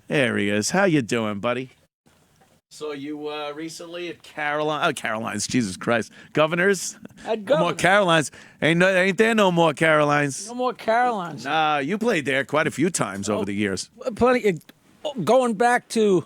There he is. How you doing, buddy? Saw you recently at Caroline's. Jesus Christ, Governors. At No more Governors. Carolines. Ain't there no more Carolines? No more Carolines. Nah, you played there quite a few times over the years. Plenty. Going back to,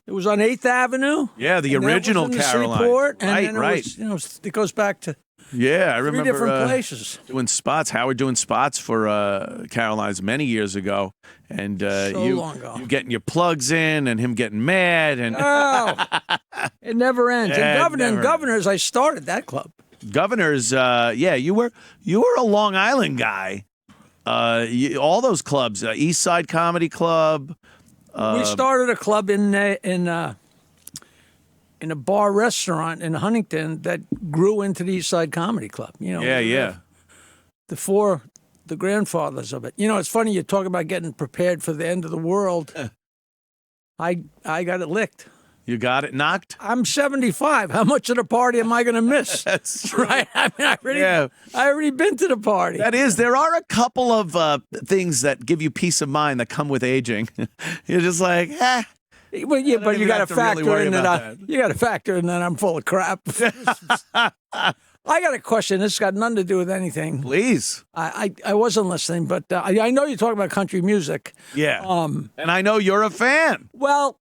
it was on 8th Avenue. Yeah, the and that original was in the Carolines. Seaport, and Right, then right. It was, it goes back to Yeah, I three remember different places. doing spots. Howard doing spots for Caroline's many years ago, and you long ago. you getting your plugs in, and him getting mad, and Oh, it never ends. Yeah, it And never Governors, I started that club. Governors. Yeah, you were a Long Island guy. All those clubs, East Side Comedy Club. We started a club in a bar restaurant in Huntington that grew into the East Side Comedy Club. You know, Yeah. the grandfathers of it. You know, it's funny you talk about getting prepared for the end of the world. I got it licked. You got it knocked. I'm 75. How much of the party am I going to miss? That's true. Right. I mean, I already been to the party. That is, there are a couple of things that give you peace of mind that come with aging. You're just like, Well, yeah, but you got have to to really factor worry in about that. You got to factor in that I'm full of crap. I got a question. This got nothing to do with anything. please. I wasn't listening, but I know you're talking about country music. Yeah. And I know you're a fan. Well,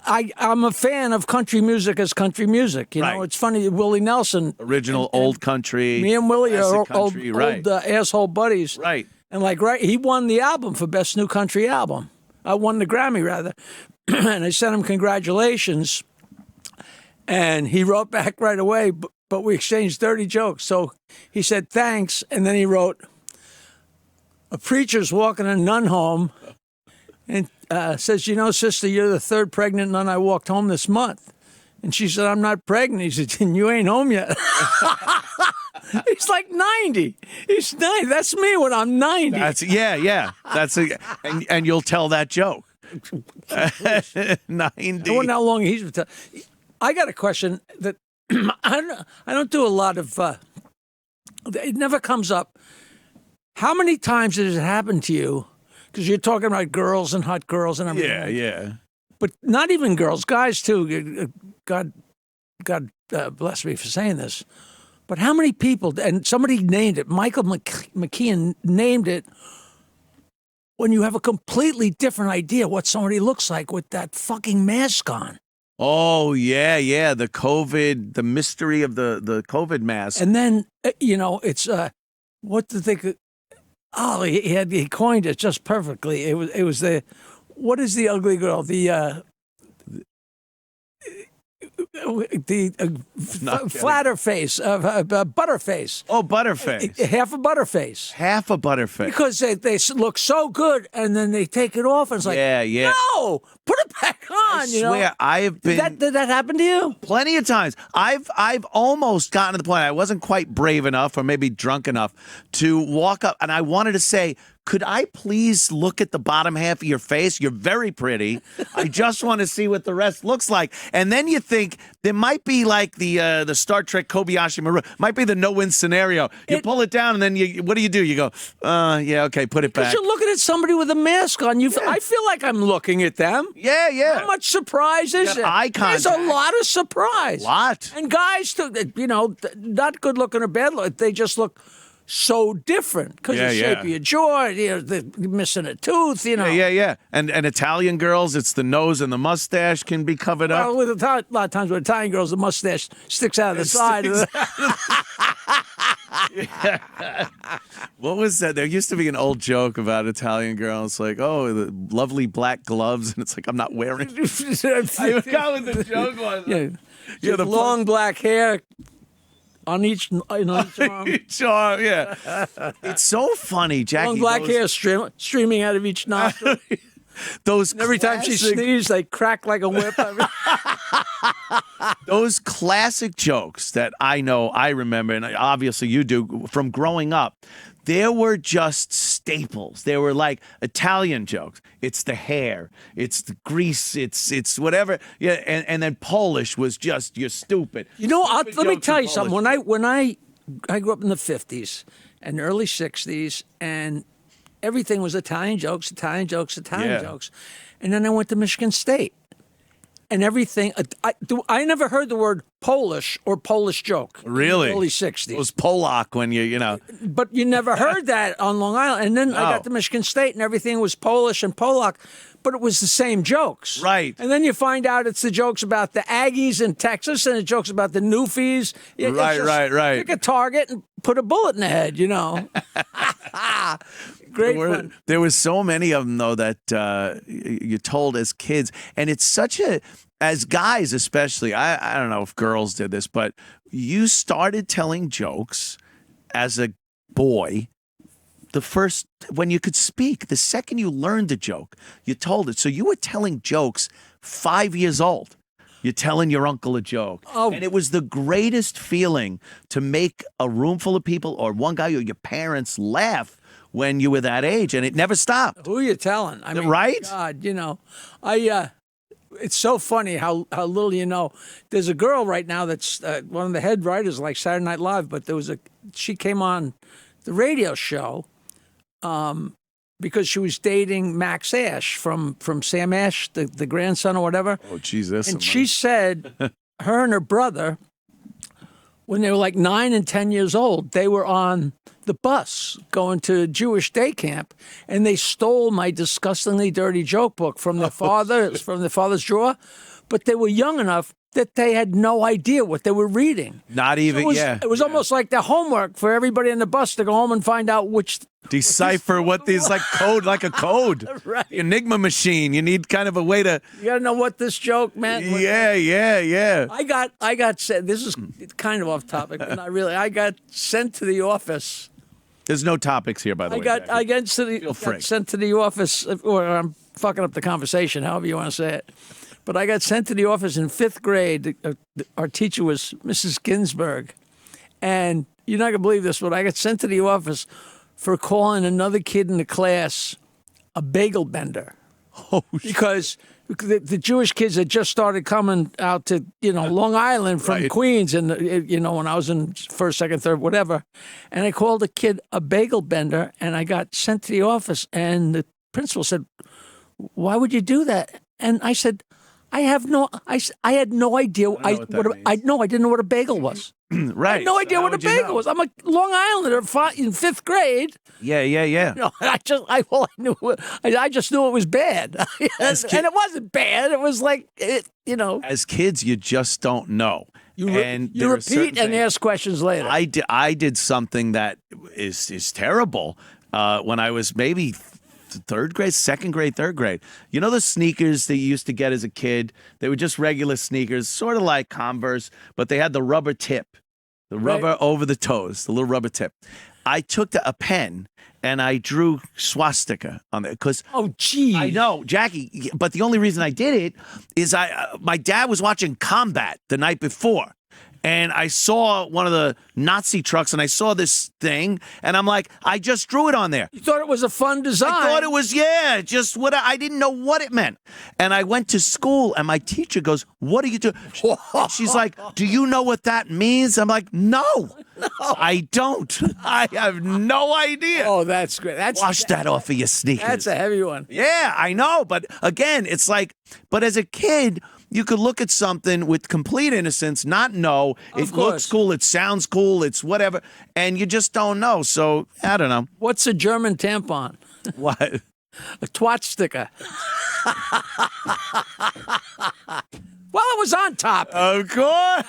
I'm a fan of country music as country music. You know, Right. it's funny. Willie Nelson, Original old country. me and Willie are classic old, country, right. asshole buddies. Right. And he won the album for Best New Country Album. I won the Grammy, rather. And I sent him congratulations. And he wrote back right away, but we exchanged dirty jokes. So he said, thanks. And then he wrote, a preacher's walking a nun home and says, you know, sister, you're the third pregnant nun I walked home this month. And she said, I'm not pregnant. He said, you ain't home yet. He's like 90. He's 90. That's me when I'm 90. Yeah. And you'll tell that joke. 90. I wonder how long he's retired. I got a question that I don't do a lot of. It never comes up. How many times has it happened to you? Because you're talking about girls and hot girls and everything. Yeah. But not even girls, guys too. God bless me for saying this. But how many people? And somebody named it. Michael McKeon named it. When you have a completely different idea what somebody looks like with that fucking mask on. Oh, yeah. The COVID, the mystery of the COVID mask. And then, it's, what did they, he coined it just perfectly. It was what is the ugly girl? Flatter face, butterface. Oh, butterface. Half a butterface. Half a butterface. Because they look so good, and then they take it off, and it's like, Yeah. no, put it back on. I swear, I've been Did that happen to you? plenty of times. I've almost gotten to the point. I wasn't quite brave enough, or maybe drunk enough, to walk up, and I wanted to say, could I please look at the bottom half of your face? You're very pretty. I just want to see what the rest looks like. And then you think there might be like the Star Trek Kobayashi Maru. Might be the no-win scenario. You pull it down, and then what do? You go, yeah, okay, put it back. Because you're looking at somebody with a mask on. I feel like I'm looking at them. Yeah. How much surprise is got it? eye contact. There's a lot of surprise. Lot. And guys, too, not good looking or bad look, they just look so different because of the shape of your jaw, they're missing a tooth, Yeah. And Italian girls, it's the nose and the mustache can be covered up. Well, a lot of times with Italian girls, the mustache sticks out of the side. What was that? There used to be an old joke about Italian girls, like, oh, the lovely black gloves, and it's like, I'm not wearing. I forgot what the joke was. Yeah, the long black hair on each arm. Each arm, yeah. It's so funny, Jackie. Long black hair streaming out of each nostril. Those And every time she sneezes, they crack like a whip. Those classic jokes that I know, I remember, and obviously you do, from growing up, there were just staples. They were like Italian jokes. It's the hair. It's the grease. It's whatever. Yeah, and then Polish was just, you're stupid. Let me tell you something. When I grew up in the 50s and early 60s, and everything was Italian jokes, Italian jokes, Italian Yeah. jokes. And then I went to Michigan State. And everything, I never heard the word Polish or Polish joke. Really? In the early 60s. It was Polak when you know. But you never heard that on Long Island. And then I got to Michigan State and everything was Polish and Polak, but it was the same jokes. Right. And then you find out it's the jokes about the Aggies in Texas and the jokes about the Newfies. Right. Pick a target and put a bullet in the head, you know. Great fun. There was so many of them, though, that you told as kids. And it's such a, as guys especially, I don't know if girls did this, but you started telling jokes as a boy when you could speak. The second you learned a joke, you told it. So you were telling jokes 5 years old. You're telling your uncle a joke. Oh. And it was the greatest feeling to make a room full of people or one guy or your parents laugh when you were that age, and it never stopped. Who are you telling? I mean, Right? God, you know, it's so funny how little you know. There's a girl right now that's one of the head writers, like Saturday Night Live, but she came on the radio show because she was dating Max Ash from Sam Ash, the grandson or whatever. Oh, Jesus. And she said her and her brother, when they were like 9 and 10 years old, they were on the bus going to Jewish day camp, and they stole my disgustingly dirty joke book from their father. It was from their father's drawer, but they were young enough that they had no idea what they were reading. Not even, It was almost like the homework for everybody on the bus to go home and find out which. Decipher what these like a code. Right. Enigma machine. You need kind of a way to. You got to know what this joke meant. Yeah. I got sent. This is kind of off topic, but not really. I got sent to the office. There's no topics here, by the way. I got sent to the office, or I'm fucking up the conversation, however you want to say it. But I got sent to the office in 5th grade. Our teacher was Mrs. Ginsburg. And you're not going to believe this, but I got sent to the office for calling another kid in the class a bagel bender. Oh, because the Jewish kids had just started coming out to, Long Island from Right. Queens, and, when I was in first, second, third, whatever. And I called a kid a bagel bender, and I got sent to the office, and the principal said, "Why would you do that?" And I said, I had no idea. I didn't know what a bagel was. Right. I had no idea what a bagel was. I'm a Long Islander in 5th grade. Yeah. I just knew it was bad, and it wasn't bad. It was like As kids, you just don't know. You there are certain repeat and things. ask questions later. I did something that is terrible when I was maybe third grade, second grade, third grade. You know the sneakers that you used to get as a kid? They were just regular sneakers, sort of like Converse, but they had the rubber tip, the rubber over the toes, the little rubber tip. I took a pen and I drew swastika on it because oh, gee, I know, Jackie. But the only reason I did it is my dad was watching Combat the night before. And I saw one of the Nazi trucks, and I saw this thing, and I'm like, I just drew it on there. You thought it was a fun design. I thought it was, just what I didn't know what it meant. And I went to school, and my teacher goes, "What are you doing?" She's like, "Do you know what that means?" I'm like, No, I don't. I have no idea. Oh, that's great. Wash that off of your sneakers. That's a heavy one. Yeah, I know. But again, it's like, but as a kid, you could look at something with complete innocence, not know. It looks cool, it sounds cool, it's whatever, and you just don't know. So, I don't know. What's a German tampon? What? A twat sticker. Well, it was on top. Of course.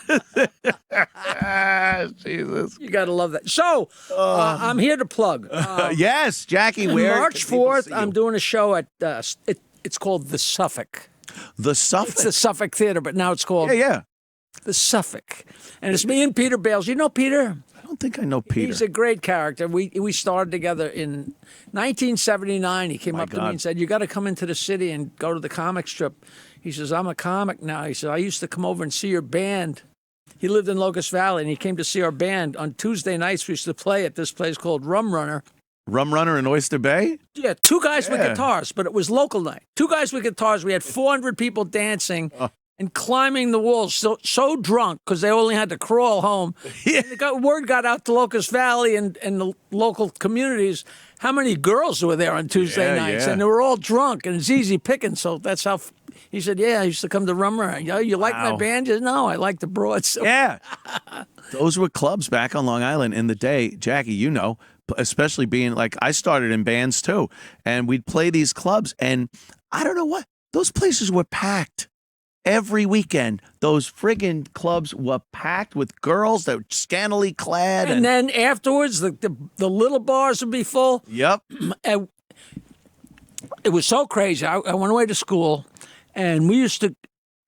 Jesus. You got to love that. So, I'm here to plug. Yes, Jackie, where? March 4th, I'm doing a show at, it's called The Suffolk. The Suffolk? It's the Suffolk Theater, but now it's called Yeah. The Suffolk. And it's me and Peter Bales. You know Peter? I don't think I know Peter. He's a great character. We started together in 1979. He came up to me and said, "You got to come into the city and go to the comic strip." He says, "I'm a comic now." He said, "I used to come over and see your band." He lived in Locust Valley, and he came to see our band. On Tuesday nights, we used to play at this place called Rum Runner. Rum Runner in Oyster Bay? Yeah, 2 guys with guitars, but it was local night. 2 guys with guitars. We had 400 people dancing and climbing the walls, so drunk because they only had to crawl home. And word got out to Locust Valley and the local communities how many girls were there on Tuesday nights, yeah. and they were all drunk, and it's easy picking. So that's how. He said, "Yeah, I used to come to Rum Run. You like my Wow. band? He said, no, I like the broads." So, Yeah. Those were clubs back on Long Island in the day, Jackie, you know, especially being like I started in bands too. And we'd play these clubs and I don't know what, those places were packed. Every weekend, those friggin' clubs were packed with girls that were scantily clad. and then afterwards, the little bars would be full. Yep. And it was so crazy. I went away to school, and we used to,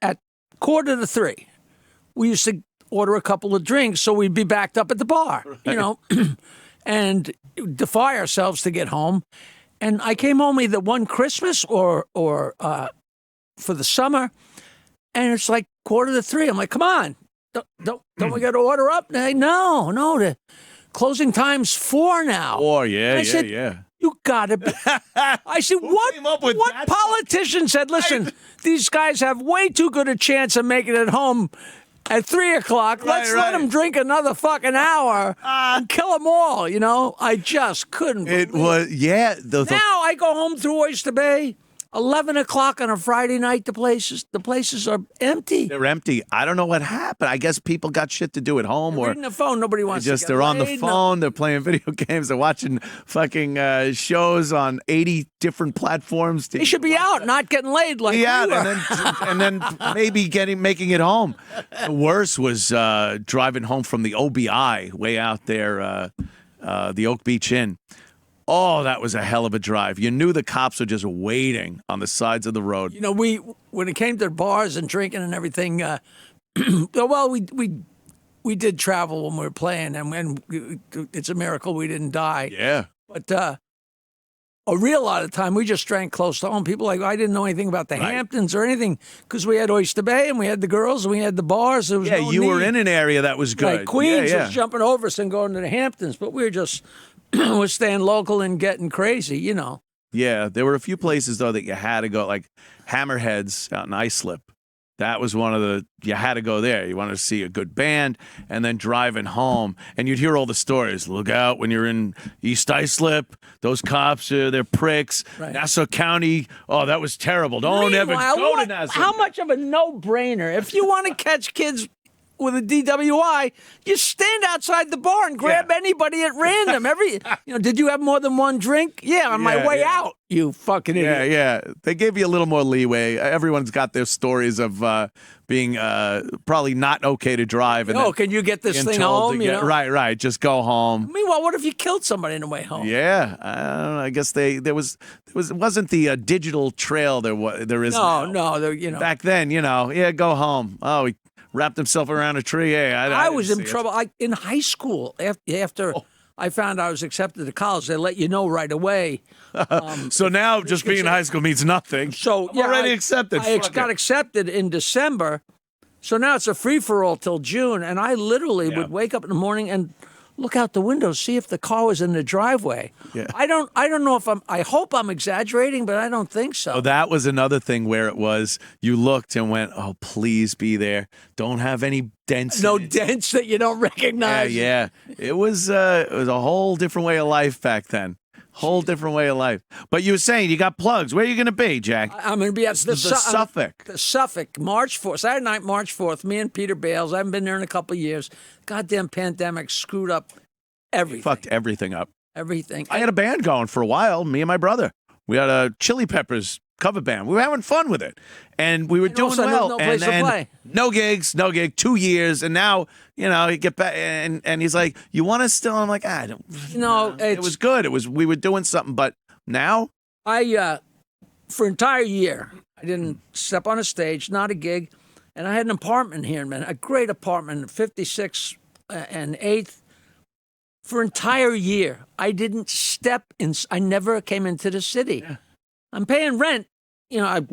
at 2:45, we used to order a couple of drinks so we'd be backed up at the bar, you know, and defy ourselves to get home. And I came home either one Christmas or for the summer, and it's like 2:45. I'm like, come on, don't we got to order up? They, no, the closing time's 4 now. 4, yeah, I said, yeah. You gotta be. I said, came up with what that? politician said, listen, these guys have way too good a chance of making it home at 3 o'clock. Let's let them drink another fucking hour and kill them all, you know? I just couldn't It believe was, yeah. Now I go home through Oyster Bay, 11 o'clock on a Friday night, the places are empty. They're empty. I don't know what happened. I guess people got shit to do at home, or Reading the phone, nobody wants just to get they're on the laid. phone. They're playing video games. They're watching fucking shows on 80 different platforms. They should be out, not getting laid like we out, were. and then maybe making it home. The worst was driving home from the OBI way out there, the Oak Beach Inn. Oh, that was a hell of a drive. You knew the cops were just waiting on the sides of the road. You know, when it came to bars and drinking and everything, well, we did travel when we were playing, and it's a miracle we didn't die. Yeah. But a real lot of time, we just drank close to home. People like, I didn't know anything about the Hamptons or anything because we had Oyster Bay and we had the girls and we had the bars. There was no you were need. in an area that was good. Like Queens yeah. was jumping over us and going to the Hamptons, but we were just was staying local and getting crazy, you know. Yeah, there were a few places though that you had to go, like Hammerheads out in Islip. That was one of you had to go there. You wanted to see a good band, and then driving home, and you'd hear all the stories. Look out when you're in East Islip. Those cops, they're pricks. Right. Nassau County, oh, that was terrible. Don't ever Meanwhile, go to Nassau. How much of a no-brainer? If you want to catch kids with a DWI, you stand outside the bar and grab anybody at random. Did you have more than one drink? Yeah, on my way out, you fucking idiot. Yeah. They gave you a little more leeway. Everyone's got their stories of being probably not okay to drive. And Can you get this being thing told home? to get- Right. Just go home. Meanwhile, what if you killed somebody on the way home? Yeah, I don't know. I guess it wasn't the digital trail there is now. No, Back then, go home. Oh, he wrapped himself around a tree. Hey, I was in trouble. In high school, after I found I was accepted to college, they let you know right away. So now just being in high school means nothing. So I'm already accepted. I Fuck got it. accepted in December, so now it's a free-for-all till June, and I literally would wake up in the morning and look out the window, see if the car was in the driveway. Yeah. I don't know if I hope I'm exaggerating, but I don't think so. Oh, that was another thing where it was you looked and went, oh, please be there. Don't have any dents. No in it. dents that you don't recognize. Yeah. It was a whole different way of life back then. Whole different way of life. But you were saying you got plugs. Where are you going to be, Jack? I'm going to be at the Suffolk. The Suffolk, March 4th, Saturday night, March 4th. Me and Peter Bales. I haven't been there in a couple of years. Goddamn pandemic screwed up everything. Fucked everything up. Everything. I had a band going for a while, me and my brother. We had a Chili Peppers cover band. We were having fun with it. And we were doing also well. no place to play. No gigs, 2 years. And now, you get back and he's like, you want us still? I'm like, I don't. No, it was good. We were doing something, but now. For an entire year, I didn't step on a stage, not a gig. And I had an apartment here, man, a great apartment, 56 and 8th. For an entire year, I didn't step in. I never came into the city. Yeah. I'm paying rent. I'm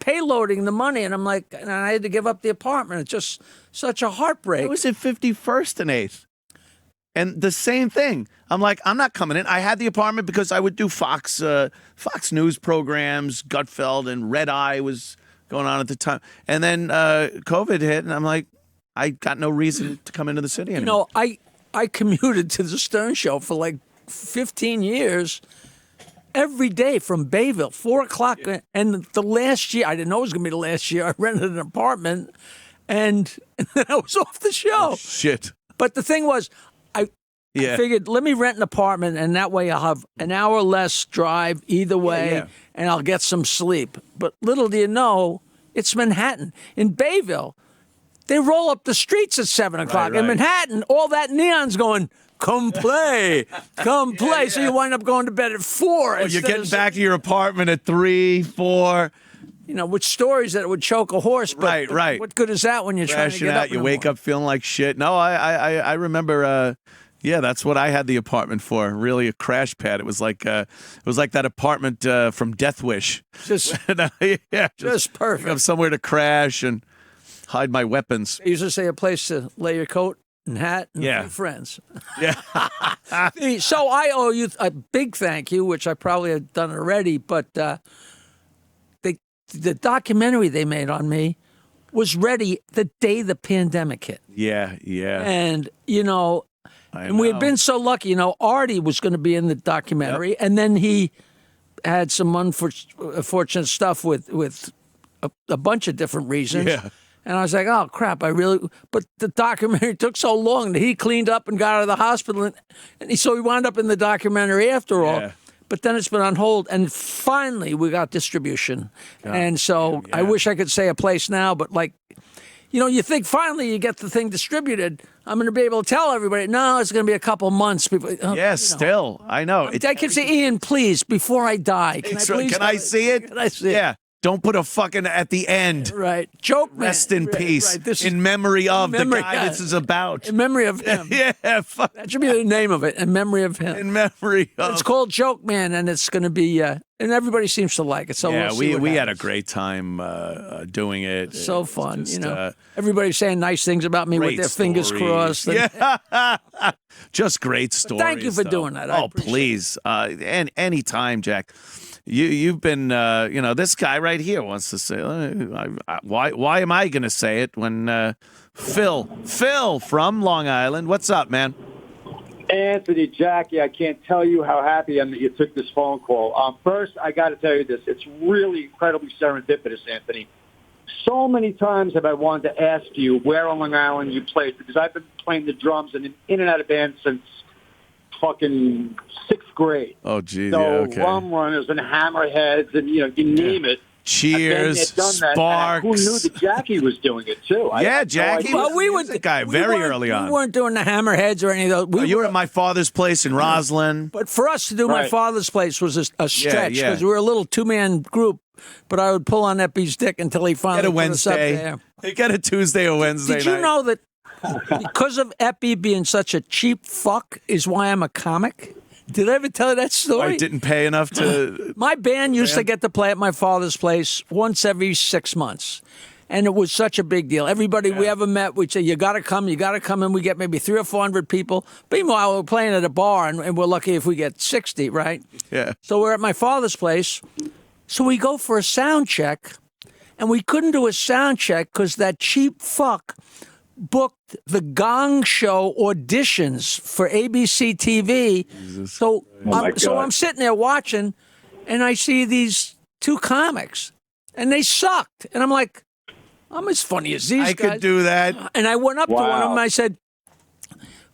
payloading the money, and I'm like, and I had to give up the apartment. It's just such a heartbreak. I was at 51st and 8th. And the same thing. I'm like, I'm not coming in. I had the apartment because I would do Fox News programs. Gutfeld and Red Eye was going on at the time. And then COVID hit, and I'm like, I got no reason to come into the city anymore. I commuted to the Stern Show for like 15 years. Every day from Bayville, 4 o'clock. And the last year, I didn't know it was going to be the last year. I rented an apartment, and then I was off the show. Shit. But the thing was, I figured, let me rent an apartment, and that way I'll have an hour less drive either way, and I'll get some sleep. But little do you know, it's Manhattan. In Bayville, they roll up the streets at 7 o'clock. Right. In Manhattan, all that neon's going, come play, come play. So you wind up going to bed at 4. You're getting back to your apartment at 3, 4. You know, with stories that would choke a horse. But Right. What good is that when you're trying to get up? You wake up feeling like shit. No, I remember. That's what I had the apartment for. Really, a crash pad. It was like that apartment from Death Wish. Just perfect. Have somewhere to crash and hide my weapons. I used to say a place to lay your coat and hat and a few friends. Yeah. So I owe you a big thank you, which I probably have done already, but the documentary they made on me was ready the day the pandemic hit. Yeah. And, and we had been so lucky, Artie was going to be in the documentary, and then he had some unfortunate stuff with a bunch of different reasons. Yeah. And I was like, oh, crap, but the documentary took so long that he cleaned up and got out of the hospital. So he wound up in the documentary after all. Yeah. But then it's been on hold. And finally, we got distribution. And so I wish I could say a place now, but you think finally you get the thing distributed, I'm going to be able to tell everybody, no, it's going to be a couple months. People, still. I know. I keep saying, Ian, please, before I die, can I see it? Can I see it? Yeah. Don't put a fucking at the end. Right. Jokeman. Rest in peace. Right. In memory of the guy this is about. In memory of him. Fuck. That should be the name of it. In memory of him. In memory of. It's called Jokeman, and it's going to be, and everybody seems to like it. So we had a great time doing it. So fun, Everybody's saying nice things about me with their fingers crossed. Just great stories. Thank you for doing that. Oh, please. And anytime, Jack. You've been, this guy right here wants to say, why am I going to say it when Phil from Long Island, what's up, man? Anthony, Jackie, I can't tell you how happy I am that you took this phone call. First, I got to tell you this. It's really incredibly serendipitous, Anthony. So many times have I wanted to ask you where on Long Island you played, because I've been playing the drums and in and out of bands since fucking 6th grade. Oh, geez. So okay. Rum Runners and Hammerheads and, you name it. Cheers, Sparks. Who knew that Jackie was doing it, too? Jackie was a music guy very early on. We weren't doing the Hammerheads or any of those. You were at my father's place in Roslyn. But for us to do my father's place was a stretch because we were a little two-man group, but I would pull on Eppie's dick until he finally put us up there. Get a Tuesday or Wednesday night. Did you know that because of Eppie being such a cheap fuck is why I'm a comic? Did I ever tell you that story? I didn't pay enough to... My band used to get to play at my father's place once every 6 months. And it was such a big deal. Everybody we ever met, we'd say, you got to come. And we get maybe 300 or 400 people. But meanwhile, we're playing at a bar, and we're lucky if we get 60, right? Yeah. So we're at my father's place. So we go for a sound check, and we couldn't do a sound check because that cheap fuck booked the Gong Show auditions for ABC TV. Jesus. So I'm sitting there watching, and I see these two comics, and they sucked. And I'm like, I'm as funny as these guys. I could do that. And I went up to one of them, and I said,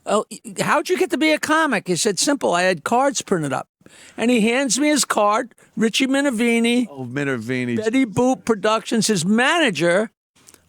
oh, how'd you get to be a comic? He said, simple. I had cards printed up. And he hands me his card, Richie Minervini. Oh, Minervini. Betty Boop Productions. His manager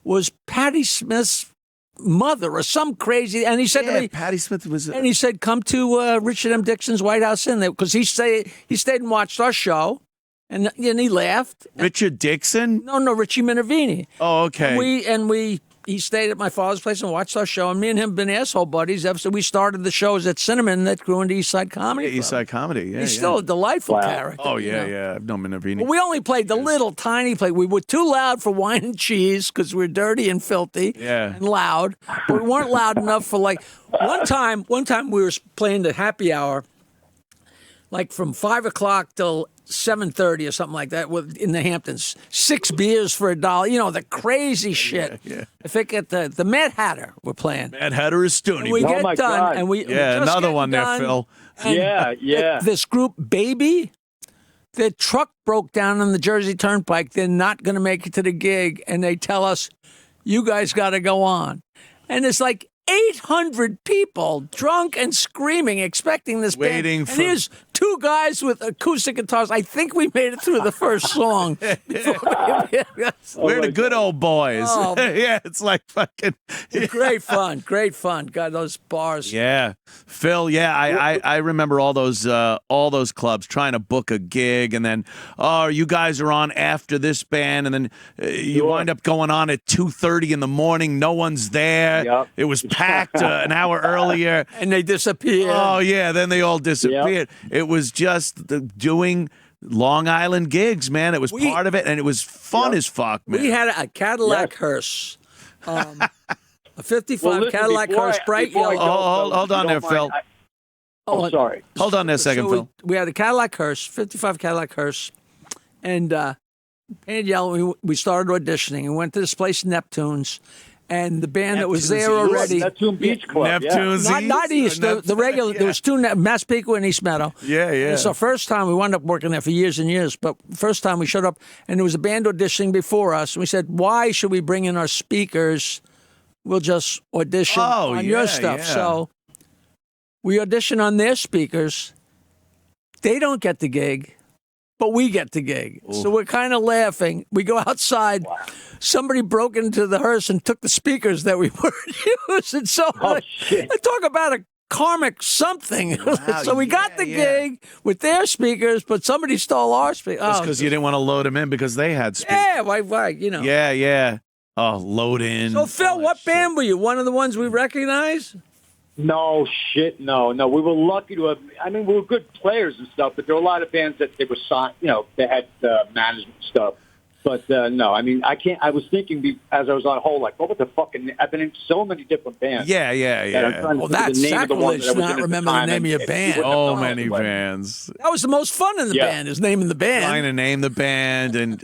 was Patti Smith's mother or some crazy, and he said to me, Patti Smith was, and he said, "Come to Richard M. Dixon's White House Inn," because he stayed and watched our show, and he laughed. Richard Dixon? No, Richie Minervini. Oh, okay. He stayed at my father's place and watched our show, and me and him have been asshole buddies ever since we started the shows at Cinnamon that grew into East Side Comedy. East Side Comedy, yeah. He's still a delightful character. Oh, yeah. I've known Minervini. Well, we only played the little tiny play. We were too loud for wine and cheese because we're dirty and filthy and loud. But we weren't loud enough for one time we were playing the happy hour. like from 5 o'clock till 7:30 or something like that in the Hamptons. 6 beers for $1. You know, the crazy shit. Yeah. I think at the Mad Hatter we're playing. Mad Hatter is Stoonie. We Oh, get my done, God. and we Yeah, we're just another getting one there, done, Phil. and Yeah. This group, Baby, their truck broke down on the Jersey Turnpike. They're not going to make it to the gig, and they tell us, "You guys got to go on." And it's like 800 people drunk and screaming, expecting this band. Waiting And for- here's 2 guys with acoustic guitars. I think we made it through the first song. We're the good old boys. Oh, man. Yeah, it's like fucking. Great fun. God, those bars. Yeah, Phil. Yeah, I remember all those clubs trying to book a gig, and then you guys are on after this band, and then you wind up going on at 2:30 in the morning. No one's there. Yep. It was packed an hour earlier. And they disappear. Oh yeah, then they all disappeared. It was just doing Long Island gigs, man. It was part of it, and it was fun as fuck, man. We had a Cadillac hearse. A 55 Well, listen, Cadillac hearse, bright before I yellow. go, hold if you on there, don't mind, Phil. Sorry. Hold on there a second, So Phil. we had a Cadillac hearse, 55 Cadillac hearse, and painted yellow. We started auditioning and went to this place, Neptune's, and the band that was there Neptune's already. Neptune Beach Club. Neptune's Not East, the regular. Yeah. There was 2, Massapequa and East Meadow. Yeah. It's our first time. We wound up working there for years and years. But first time we showed up, and there was a band auditioning before us. And we said, why should we bring in our speakers? We'll just audition on your stuff. yeah. So we audition on their speakers. They don't get the gig, but we get the gig. So we're kind of laughing. We go outside. Somebody broke into the hearse and took the speakers that we were using. So shit. talk about a karmic something. So we got the gig with their speakers, but somebody stole our speakers. Just because you didn't want to load them in because they had speakers. Yeah, why, you know. Yeah. Oh, load in. So, Phil, what band were you? One of the ones we recognize? No shit, no. We were lucky to have. I mean, we were good players and stuff, but there were a lot of bands that they were signed. You know, they had management stuff. But no, I mean, I can't. I was thinking as I was on hold, like, what the fucking? I've been in so many different bands. Yeah. that I'm trying to Well, think of that's the name of the ones sacrilege that to I was not in at remember the time, name of your and band. you wouldn't Oh, have known many anybody. bands. That was the most fun in the Yeah. band, is naming the band. Trying to name the band, and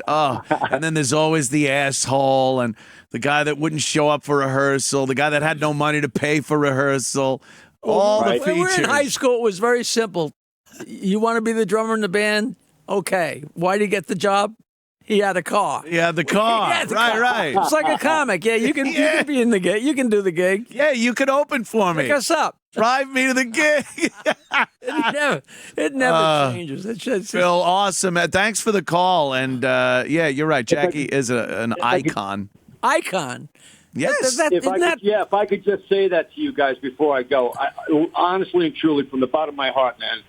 then there's always the asshole and the guy that wouldn't show up for rehearsal, the guy that had no money to pay for rehearsal. All Right. the When we were features. in high school, it was very simple. You want to be the drummer in the band? Okay. Why did he get the job? He had a car. Yeah, the car. He had the right, car. right. It's like a comic. Yeah, you can be in the gig. You can do the gig. Yeah, you could open for me. Pick us up. Drive me to the gig. It never changes. It's just, Phil, awesome. Thanks for the call. And yeah, you're right. Jackie is an icon. icon. Yes. If I could just say that to you guys before I go, honestly and truly, from the bottom of my heart, man,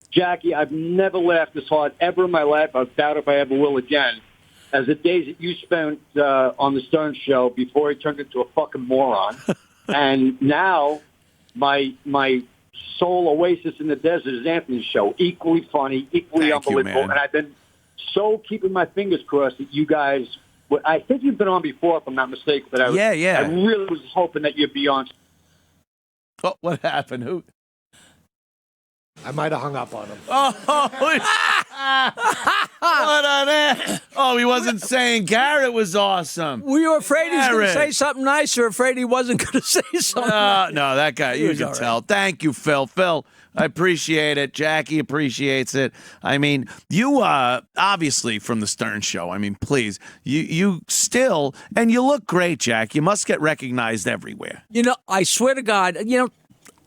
Jackie, I've never laughed this hard ever in my life. I doubt if I ever will again. As the days that you spent on the Stern Show before he turned into a fucking moron, and now my sole oasis in the desert is Anthony's show. Equally funny, equally Thank you, unbelievable, man. and I've been so keeping my fingers crossed that you guys. I think you've been on before, if I'm not mistaken. But I really was hoping that you'd be on. Oh, what happened? Who? I might have hung up on him. What on earth? Oh, he wasn't saying Garrett was awesome. Were you afraid he was going to Garrett. say something nice, or afraid he wasn't going to say something? No, that guy, you was can all right. tell. Thank you, Phil. Phil, I appreciate it. Jackie appreciates it. I mean, you obviously from the Stern Show. I mean, please, you still, and you look great, Jack. You must get recognized everywhere. You know, I swear to God,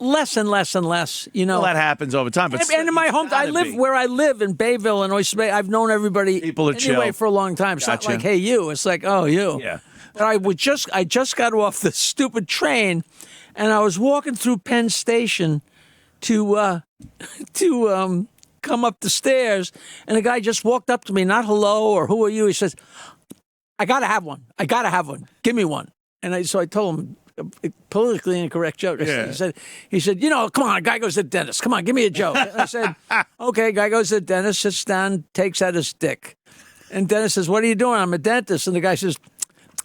less and less and less. Well, that happens over time. But And in my home, I live where I live in Bayville and Oyster Bay. I've known everybody People are anyway chill. for a long time. It's Gotcha. not like, hey, you. It's like, oh, you. Yeah. But I just got off the stupid train, and I was walking through Penn Station to come up the stairs, and a guy just walked up to me, not hello or who are you? He says, I gotta have one. Give me one. And so I told him a politically incorrect joke. Yeah. He said, come on, a guy goes to the dentist. Come on, give me a joke. And I said, okay, guy goes to the dentist, sits down, takes out his dick. And dentist says, what are you doing? I'm a dentist. And the guy says,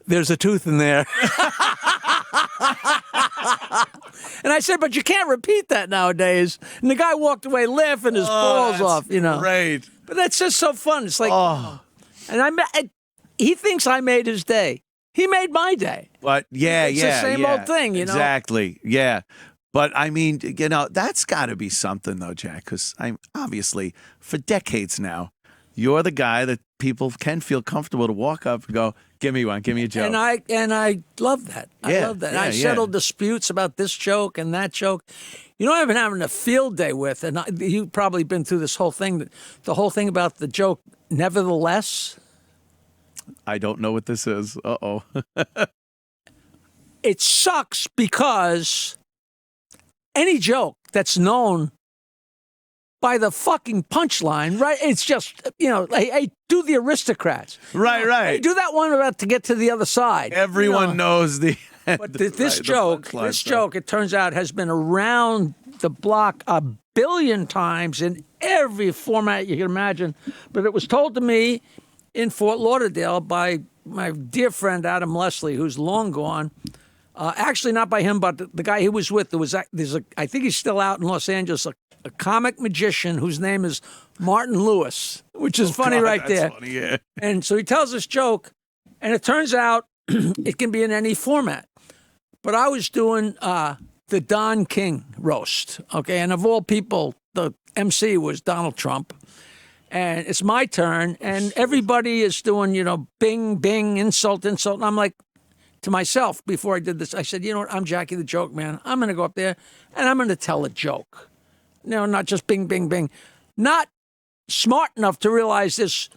there's a tooth in there. And I said, but you can't repeat that nowadays. And the guy walked away laughing his balls off, you know. Right. But that's just so fun. It's like, and he thinks I made his day. He made my day. But It's the same old thing, you know. Exactly. Yeah. But I mean, you know, that's got to be something though, Jack, because I'm obviously for decades now, you're the guy that people can feel comfortable to walk up and go, give me one, give me a joke. And I love that. I love that. Yeah, I settled disputes about this joke and that joke. You know, I've been having a field day with, and you've probably been through this whole thing, the whole thing about the joke, nevertheless. I don't know what this is. Uh-oh. It sucks because any joke that's known by the fucking punchline, right? It's just, you know, hey, do the aristocrats. Right, right. Hey, do that one about to get to the other side. Everyone knows the... But this joke, it turns out, has been around the block a billion times in every format you can imagine. But it was told to me in Fort Lauderdale by my dear friend Adam Leslie, who's long gone. Actually, not by him, but the guy he was with. I think he's still out in Los Angeles, a comic magician whose name is Martin Lewis, which is funny right there. Funny, yeah. And so he tells this joke, and it turns out it can be in any format. But I was doing the Don King roast, okay? And of all people, the MC was Donald Trump. And it's my turn, and everybody is doing, you know, bing, bing, insult, insult. And I'm like, to myself, before I did this, I said, you know what, I'm Jackie the Jokeman. I'm going to go up there, and I'm going to tell a joke. No, not just bing, bing, bing. Not smart enough to realize this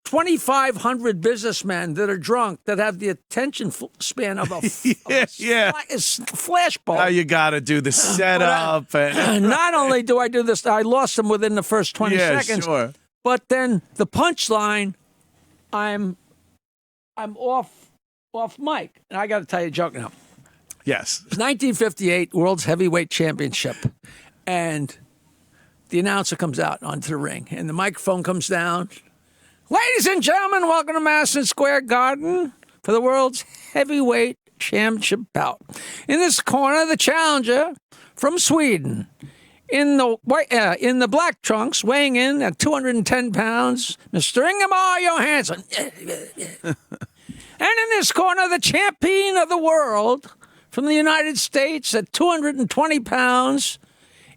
2,500 businessmen that are drunk that have the attention span of a flashbulb. Now you got to do the setup. Not only do I do this, I lost them within the first 20 seconds. Sure. But then the punchline, I'm off mic, and I got to tell you a joke now. Yes. It's 1958 World's Heavyweight Championship, and the announcer comes out onto the ring, and the microphone comes down. Ladies and gentlemen, welcome to Madison Square Garden for the World's Heavyweight Championship bout. In this corner, the challenger from Sweden. In the black trunks, weighing in at 210 pounds, Mr. Ingemar Johansson. And in this corner, the champion of the world from the United States at 220 pounds,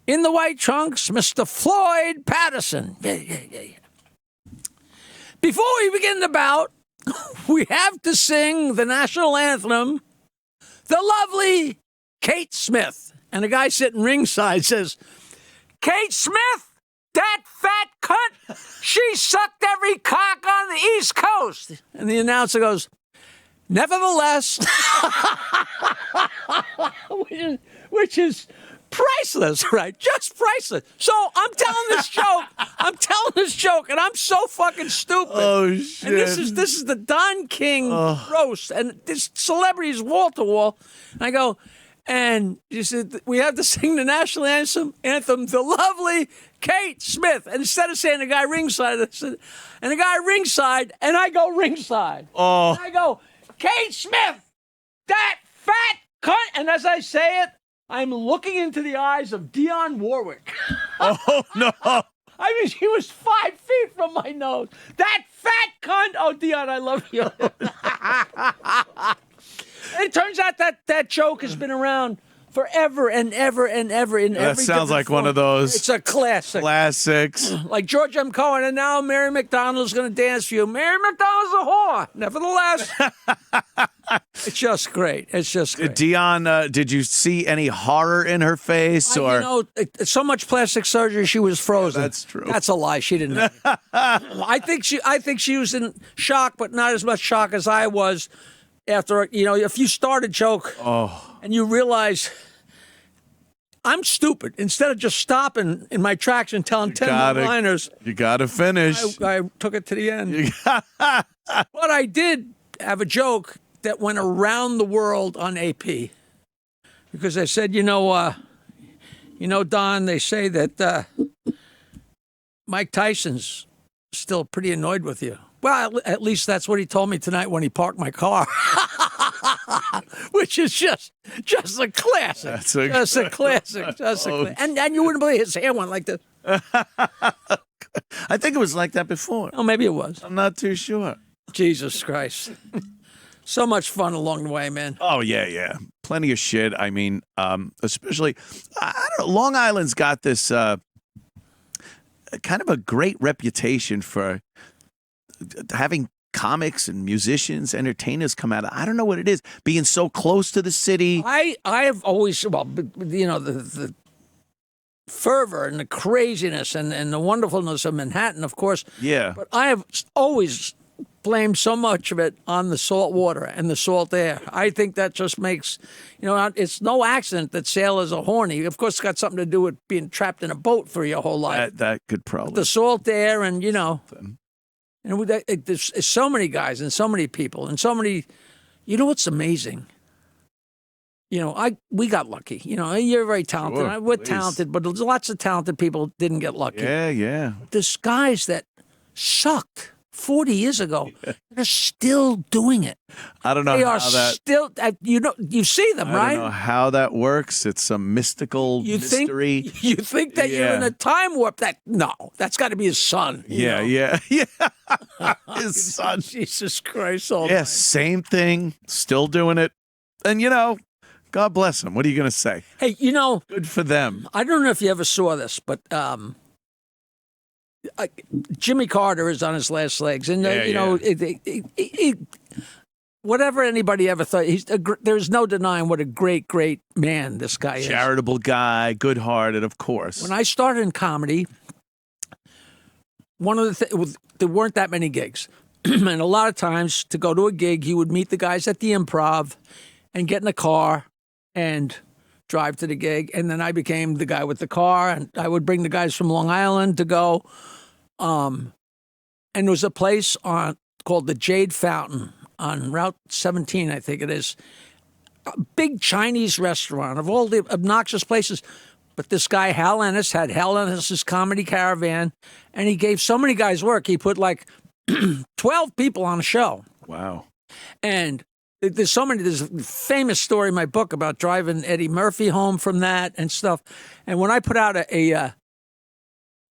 in the white trunks, Mr. Floyd Patterson. Before we begin the bout, we have to sing the national anthem, the lovely Kate Smith. And the guy sitting ringside says, Kate Smith, that fat cunt, she sucked every cock on the East Coast. And the announcer goes, nevertheless, which is priceless, right? Just priceless. So I'm telling this joke, and I'm so fucking stupid. Oh, shit. And this is the Don King roast, and this celebrity is wall to wall. And I go, and you said we have to sing the national anthem, the lovely Kate Smith. And instead of saying the guy ringside, I said, and the guy ringside, and I go ringside. Oh. And I go, Kate Smith, that fat cunt. And as I say it, I'm looking into the eyes of Dionne Warwick. Oh, no. I mean, she was 5 feet from my nose. That fat cunt. Oh, Dionne, I love you. It turns out that joke has been around forever and ever and ever in every That sounds like form. one of those. It's a classic. Classics. Like George M. Cohen, and now Mary McDonald's going to dance for you. Mary McDonald's a whore. Nevertheless, it's just great. It's just great. Dionne, did you see any horror in her face? Or You know, so much plastic surgery, she was frozen. Yeah, that's true. That's a lie. She didn't know. I think she was in shock, but not as much shock as I was after, you know, if you start a joke and you realize I'm stupid, instead of just stopping in my tracks and telling 10 one-liners, you got to finish. I took it to the end. But I did have a joke that went around the world on AP because I said, Don, they say that Mike Tyson's still pretty annoyed with you. Well, at least that's what he told me tonight when he parked my car. which is just a classic. That's just a classic. Just a classic. And you wouldn't believe his hair went like this. I think it was like that before. Oh, maybe it was. I'm not too sure. Jesus Christ. So much fun along the way, man. Oh, yeah. Plenty of shit. I mean, especially, I don't know, Long Island's got this kind of a great reputation for having comics and musicians, entertainers come out. I don't know what it is, being so close to the city. I have always, well, you know, the fervor and the craziness and the wonderfulness of Manhattan, of course. Yeah. But I have always blamed so much of it on the salt water and the salt air. I think that just makes, you know, it's no accident that sailors are horny. Of course, it's got something to do with being trapped in a boat for your whole life. That could probably. The salt air and, you know, and there's so many guys and so many people and so many, you know what's amazing? You know, we got lucky. You know, you're very talented. Sure, We're please. talented, but there's lots of talented people didn't get lucky. Yeah. There's guys that sucked 40 years ago. They're still doing it. I don't know They how are that. still, you know, you see them, I right? don't know how that works. It's some mystical mystery. You think that you're Yeah. in a time warp. That's got to be his son. you know? Yeah. His son. Jesus Christ. Oh Yeah, same thing. Still doing it. And, you know, God bless them. What are you going to say? Hey, you know, Good for them. I don't know if you ever saw this, but Jimmy Carter is on his last legs, and you know, whatever anybody ever thought, there's no denying what a great man this guy is. Charitable guy, good-hearted, of course. When I started in comedy, one of the things, there weren't that many gigs, and a lot of times to go to a gig, you would meet the guys at the Improv, and get in a car and drive to the gig, and then I became the guy with the car, and I would bring the guys from Long Island to go. And there was a place called the Jade Fountain on Route 17, I think it is. A big Chinese restaurant of all the obnoxious places. But this guy, Hal Ennis, had Hal Ennis's Comedy Caravan, and he gave so many guys work. He put like 12 people on a show. Wow. And there's a famous story in my book about driving Eddie Murphy home from that and stuff. And when I put out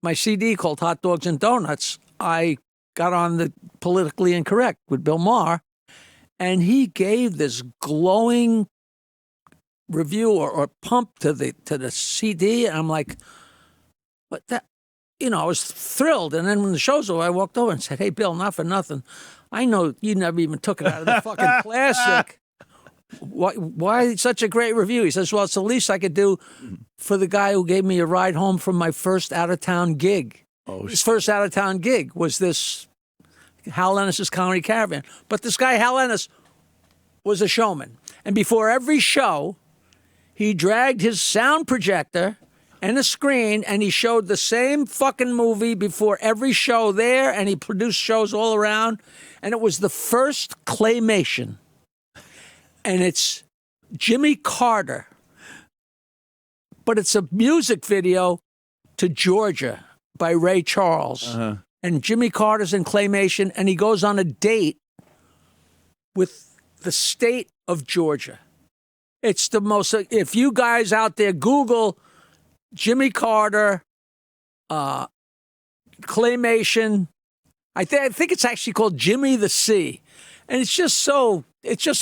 my CD called Hot Dogs and Donuts, I got on the Politically Incorrect with Bill Maher, and he gave this glowing review or pump to the CD, and I'm like, but that, you know, I was thrilled. And then when the show's over, I walked over and said, "Hey, Bill, not for nothing, I know you never even took it out of the fucking plastic. Why such a great review?" He says, "Well, it's the least I could do for the guy who gave me a ride home from my first out-of-town gig." His first out-of-town gig was this Hal Ennis's Comedy Caravan. But this guy, Hal Ennis, was a showman. And before every show, he dragged his sound projector and a screen, and he showed the same fucking movie before every show there, and he produced shows all around. And it was the first claymation. And it's Jimmy Carter. But it's a music video to Georgia by Ray Charles. And Jimmy Carter's in claymation, and he goes on a date with the state of Georgia. It's the most, if you guys out there Google Jimmy Carter, claymation, I think it's actually called Jimmy the Sea. And it's just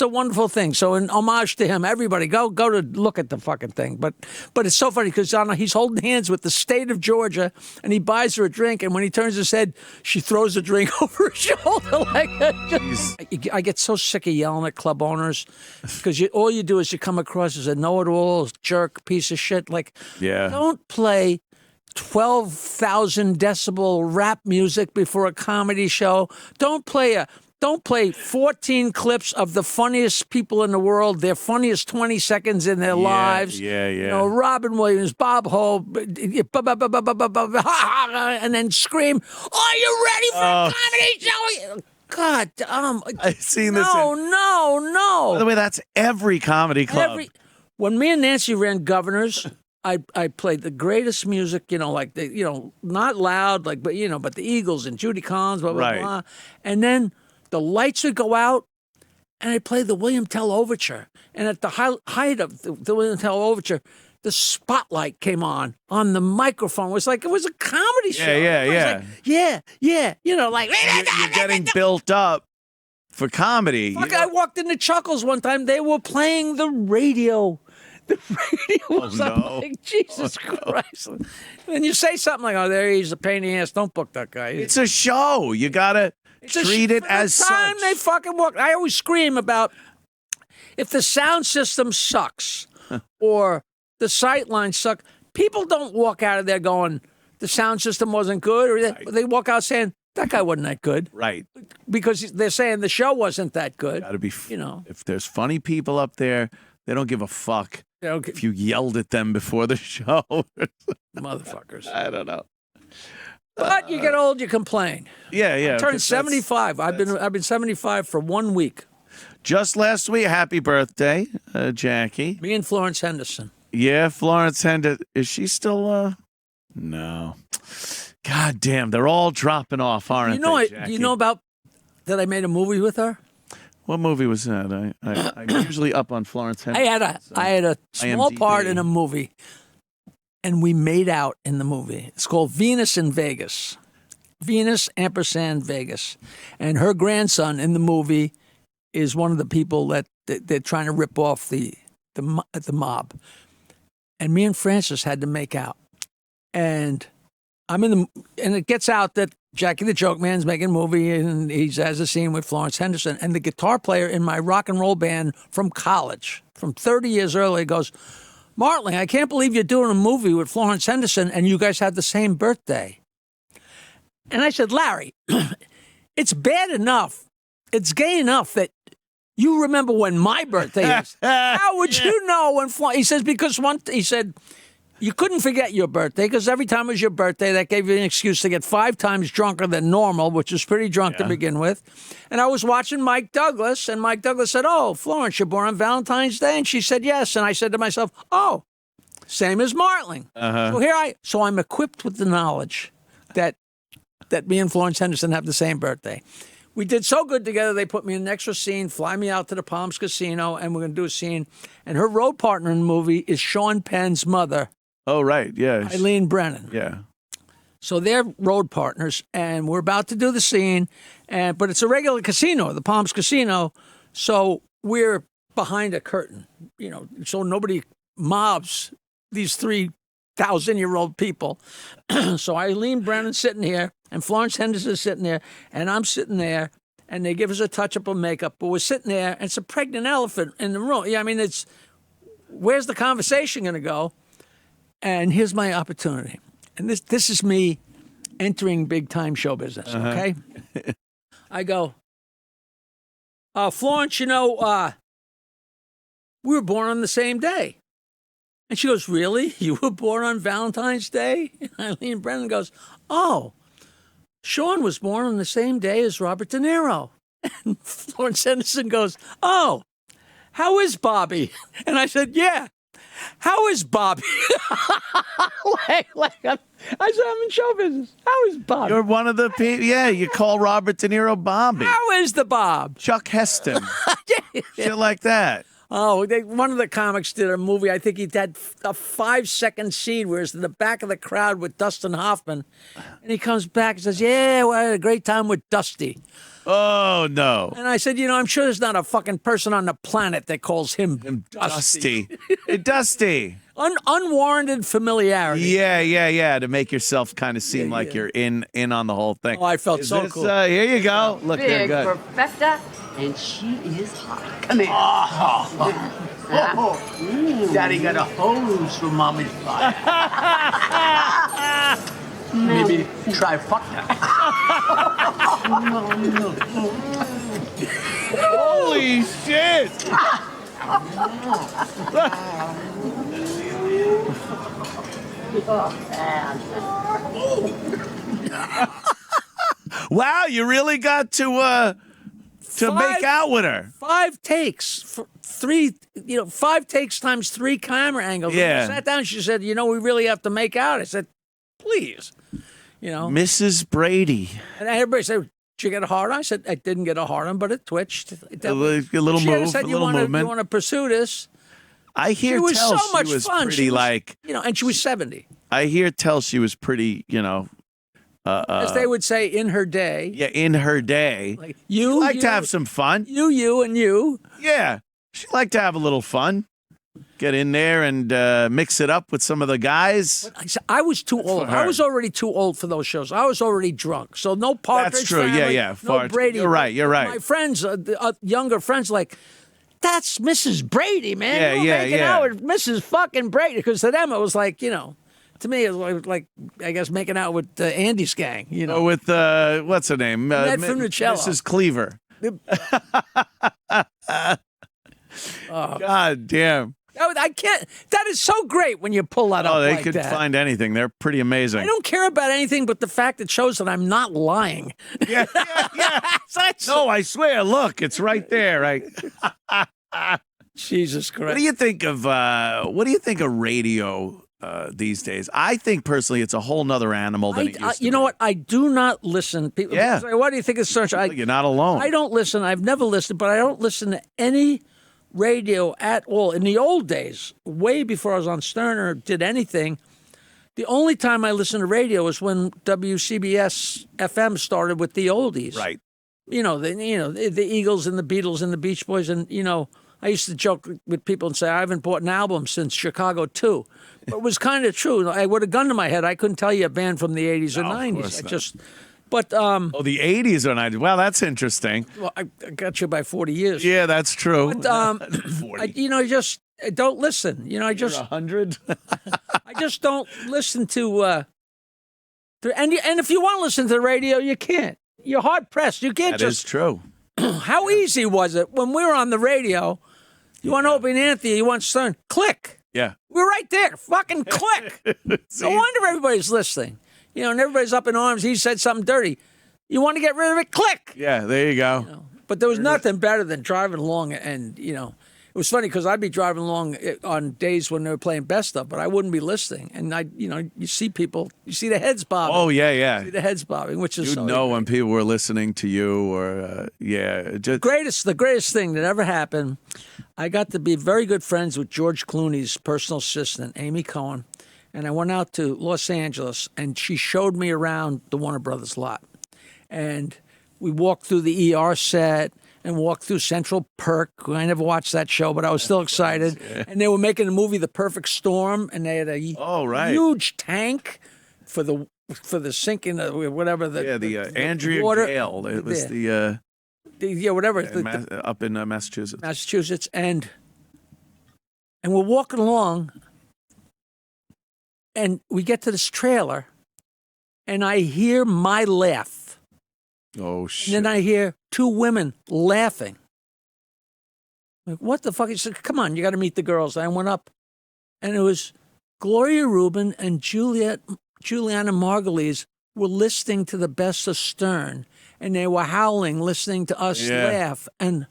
a wonderful thing. So in homage to him, everybody go to look at the fucking thing. But it's so funny because he's holding hands with the state of Georgia, and he buys her a drink, and when he turns his head, she throws a drink over her shoulder like that. I get so sick of yelling at club owners because all you do is you come across as a know-it-all jerk piece of shit. Like, don't play 12,000 decibel rap music before a comedy show. Don't play 14 clips of the funniest people in the world, their funniest 20 seconds in their lives. You know, Robin Williams, Bob Hope, and then scream, "Are you ready for a comedy show?" God, I've seen this. No. By the way, that's every comedy club. When me and Nancy ran Governors, I played the greatest music, you know, like not loud, like but the Eagles and Judy Collins, blah blah blah, and then the lights would go out, and I played the William Tell Overture. And at the height of the William Tell Overture, the spotlight came on the microphone. It was like it was a comedy show. Yeah, It was yeah. like, yeah. You know, like You're getting built up for comedy. Fuck, I walked into Chuckles one time. They were playing the radio. The radio was on. no. Like, Jesus Christ. And you say something like, oh, there he's a pain in the ass. Don't book that guy. It's a show. You gotta treat it as the time such. they fucking walk. I always scream about if the sound system sucks or the sight lines suck, people don't walk out of there going, the sound system wasn't good, or they walk out saying, that guy wasn't that good. Right. Because they're saying the show wasn't that good. Gotta be. You know. If there's funny people up there, they don't give a fuck if you yelled at them before the show. Motherfuckers. I don't know. But you get old, you complain. Yeah. I turned 75. I've been 75 for 1 week. Just last week. Happy birthday, Jackie. Me and Florence Henderson. Yeah, Florence Henderson. Is she still? No. God damn, they're all dropping off, aren't they, Jackie? You know about that I made a movie with her? What movie was that? I'm usually up on Florence Henderson. I had a small IMDb. part in a movie, and we made out in the movie. It's called Venus in Vegas. Venus ampersand Vegas. And her grandson in the movie is one of the people that they're trying to rip off the mob. And me and Francis had to make out. And and it gets out that Jackie the Jokeman's making a movie, and he has a scene with Florence Henderson. And the guitar player in my rock and roll band from college, from 30 years earlier, goes, Martling, I can't believe you're doing a movie with Florence Henderson and you guys had the same birthday. And I said, Larry, it's bad enough, it's gay enough that you remember when my birthday is. How would you know when Florence? He says, because he said, you couldn't forget your birthday because every time it was your birthday, that gave you an excuse to get 5 times drunker than normal, which was pretty drunk to begin with. And I was watching Mike Douglas, and Mike Douglas said, oh, Florence, you're born on Valentine's Day? And she said, yes. And I said to myself, oh, same as Martling. So I'm equipped with the knowledge that me and Florence Henderson have the same birthday. We did so good together, they put me in an extra scene, fly me out to the Palms Casino, and we're going to do a scene. And her road partner in the movie is Sean Penn's mother, Oh, right. Yeah. Eileen Brennan. Yeah. So they're road partners, and we're about to do the scene, but it's a regular casino, the Palms Casino, so we're behind a curtain, so nobody mobs these 3,000-year-old people. So Eileen Brennan's sitting here, and Florence Henderson's sitting there, and I'm sitting there, and they give us a touch-up of makeup, but we're sitting there, and it's a pregnant elephant in the room. Yeah, I mean, where's the conversation going to go? And here's my opportunity. And this is me entering big-time show business, okay? I go, Florence, we were born on the same day. And she goes, really? You were born on Valentine's Day? And Eileen Brennan goes, oh, Sean was born on the same day as Robert De Niro. And Florence Henderson goes, oh, how is Bobby? And I said, yeah. How is Bobby? I said, I'm in show business. How is Bobby? You're one of the people. Yeah, you call Robert De Niro Bobby. How is the Bob? Chuck Heston. Shit like that. Oh, one of the comics did a movie. I think he had a 5-second scene where he's in the back of the crowd with Dustin Hoffman. And he comes back and says, yeah, well, I had a great time with Dusty. Oh, no. And I said, I'm sure there's not a fucking person on the planet that calls him Dusty. Dusty. Unwarranted familiarity. Yeah. To make yourself kind of seem like you're in on the whole thing. Oh, I felt so cool. Here you go. Look, they're Big good. perfecta, and she is hot. Come here. Daddy got a hose for mommy's butt. Maybe trifecta. Holy shit. Wow, you really got to make out with her. 5 takes, 5 takes times 3 camera angles. Yeah. When we sat down, she said, we really have to make out. I said, please. Mrs. Brady. And everybody said, Did you get a hard on? I said, I didn't get a hard on, but it twitched. A little She move, said, a you little movement. You want to pursue this? I hear She was tell so much she was fun. pretty She was, like, and she was 70. I hear tell she was pretty, As they would say in her day. yeah, in her day. Like, She liked to have some fun. You, and you. Yeah, she liked to have a little fun. Get in there and mix it up with some of the guys. I was too old. her. I was already too old for those shows. I was already drunk. So no Partridge That's true. Family, Yeah. no Brady. You're right. My friends, younger friends, like, that's Mrs. Brady, man. Yeah, You're yeah, making yeah. out with Mrs. fucking Brady. Because to them, it was like, to me, it was like I guess, making out with Andy's gang, With, what's her name? Ned Funicello. Mrs. Cleaver. God damn. I can't. That is so great when you pull that up Oh, they like could that. find anything. They're pretty amazing. I don't care about anything but the fact it shows that I'm not lying. Yeah. No, I swear. Look, it's right there. Right. Jesus Christ. What do you think of radio these days? I think personally, it's a whole nother animal than it used to You know be. what? I do not listen. People Yeah. say, "What do you think of search?" You're not alone. I don't listen. I've never listened, but I don't listen to any radio at all. In the old days, way before I was on Stern or did anything, the only time I listened to radio was when WCBS FM started with the oldies. Right. The Eagles and the Beatles and the Beach Boys, and I used to joke with people and say I haven't bought an album since Chicago 2. But it was kind of true. I would have gun to my head. I couldn't tell you a band from the 80s or No, of 90s. course I not. just, but Oh, the 80s or 90s. Well, that's interesting. well, I got you by 40 years. Yeah, that's true. But 40. just don't listen. I just 100. I just don't listen to. And if you want to listen to the radio, you can't. You're hard pressed. You can't That is just. true. How easy was it when we were on the radio? You want Opie and Anthony? You want Stern? Click. Yeah. We're right there. Fucking click. No wonder everybody's listening. And everybody's up in arms. He said something dirty. You want to get rid of it? Click. Yeah, there you go. But there was nothing better than driving along, and it was funny because I'd be driving along on days when they were playing best of, but I wouldn't be listening. And you see people, you see the heads bobbing. Oh, yeah. You see the heads bobbing, which is You'd so know when people were listening to you or, the greatest thing that ever happened. I got to be very good friends with George Clooney's personal assistant, Amy Cohen, and I went out to Los Angeles, and she showed me around the Warner Brothers lot. And we walked through the ER set and walked through Central Perk. I never watched that show, but I was still excited. Yeah. And they were making the movie The Perfect Storm, and they had a huge tank for the sinking of whatever the Andrea water. Gale. It was whatever up in Massachusetts. Massachusetts, and we're walking along, and we get to this trailer, and I hear my laugh. Oh, shit. And then I hear two women laughing. Like, what the fuck? He said, come on, you got to meet the girls. I went up, and it was Gloria Rubin and Juliana Margulies were listening to the best of Stern, and they were howling, listening to us laugh. And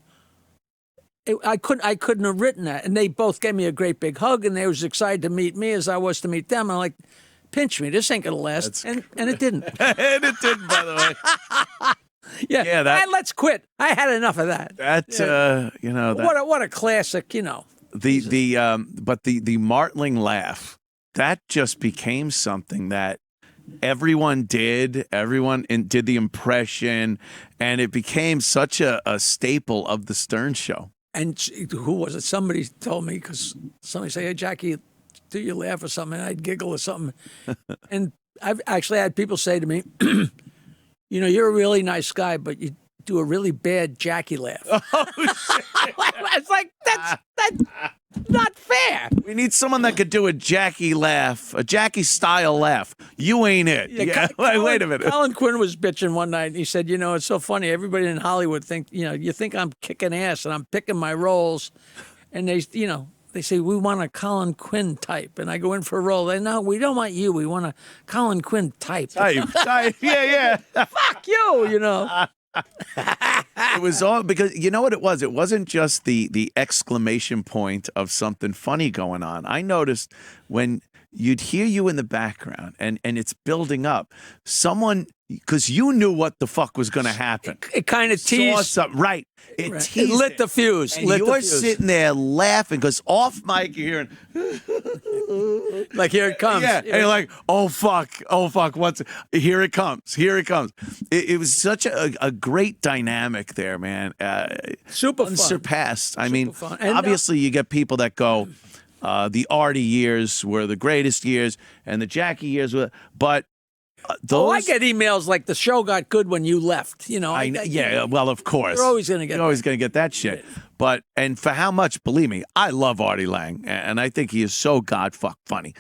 I couldn't have written that. And they both gave me a great big hug, and they was excited to meet me as I was to meet them. I'm like, pinch me. This ain't going to last. And it didn't. And it didn't, by the way. Yeah, let's quit. I had enough of that. What a classic, But the Martling laugh, that just became something that everyone did. Everyone did the impression, and it became such a staple of the Stern Show. And who was it? Somebody told me, because somebody said, hey, Jackie, do you laugh or something? And I'd giggle or something. And I've actually had people say to me, you're a really nice guy, but you do a really bad Jackie laugh. Oh, shit. It's like, that's not fair. We need someone that could do a Jackie laugh, a Jackie style laugh. You ain't it. Yeah. Wait a minute. Colin Quinn was bitching one night. And he said, it's so funny. Everybody in Hollywood you think I'm kicking ass and I'm picking my roles. And they say, we want a Colin Quinn type. And I go in for a role. They no, we don't want you. We want a Colin Quinn type. Type. Yeah. Fuck you, It was all because you know what it was? It wasn't just the exclamation point of something funny going on. I noticed when you'd hear you in the background, and it's building up. Someone, because you knew what the fuck was going to happen. It kind of Saw teased. something, right? It Right. teased It lit it. the fuse. And lit the you're fuse. sitting there laughing because off mic you're hearing, Like, here it comes. yeah, and you're like, oh fuck, what's here it comes, It was such a great dynamic there, man. Super fun. Unsurpassed. I mean, fun. And, obviously you get people that go, the Artie years were the greatest years, and the Jackie years were, but those. I get emails like the show got good when you left. You know, Yeah, well, of course. You're always going to get You're always going to get that shit. But, and for how much, believe me, I love Artie Lang, and I think he is so godfuck funny.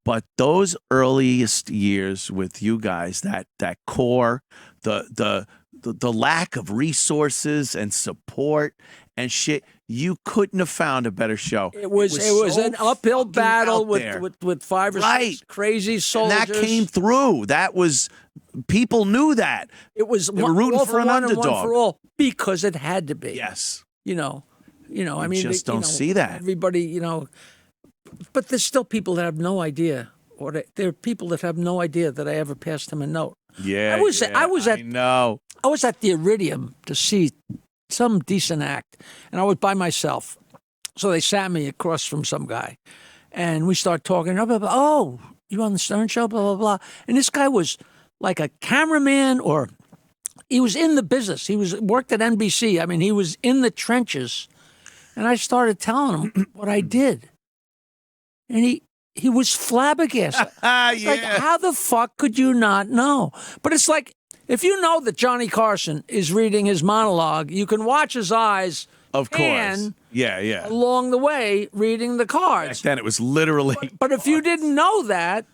But those earliest years with you guys, that core, the lack of resources and support and shit, you couldn't have found a better show. It was so an uphill fucking battle out there. with 5 or 6 crazy And soldiers. that came through. That was, people knew that. It was They were rooting all for an one and underdog. one for all because it had to be. Yes. You know. I mean, just don't see that. Everybody, but there's still people that have no idea, there are people that have no idea that I ever passed him a note. Yeah, I was at no. I was at the Iridium to see some decent act, and I was by myself. So they sat me across from some guy, and we started talking. Blah, blah, blah. Oh, you on the Stern Show? Blah, blah, blah. And this guy was like a cameraman, or he was in the business. He worked at NBC. I mean, he was in the trenches. And I started telling him what I did. And he was flabbergasted. Like, how the fuck could you not know? But it's like, if you know that Johnny Carson is reading his monologue, you can watch his eyes Of course. Yeah. along the way reading the Back cards. then it was literally. But if you didn't know that,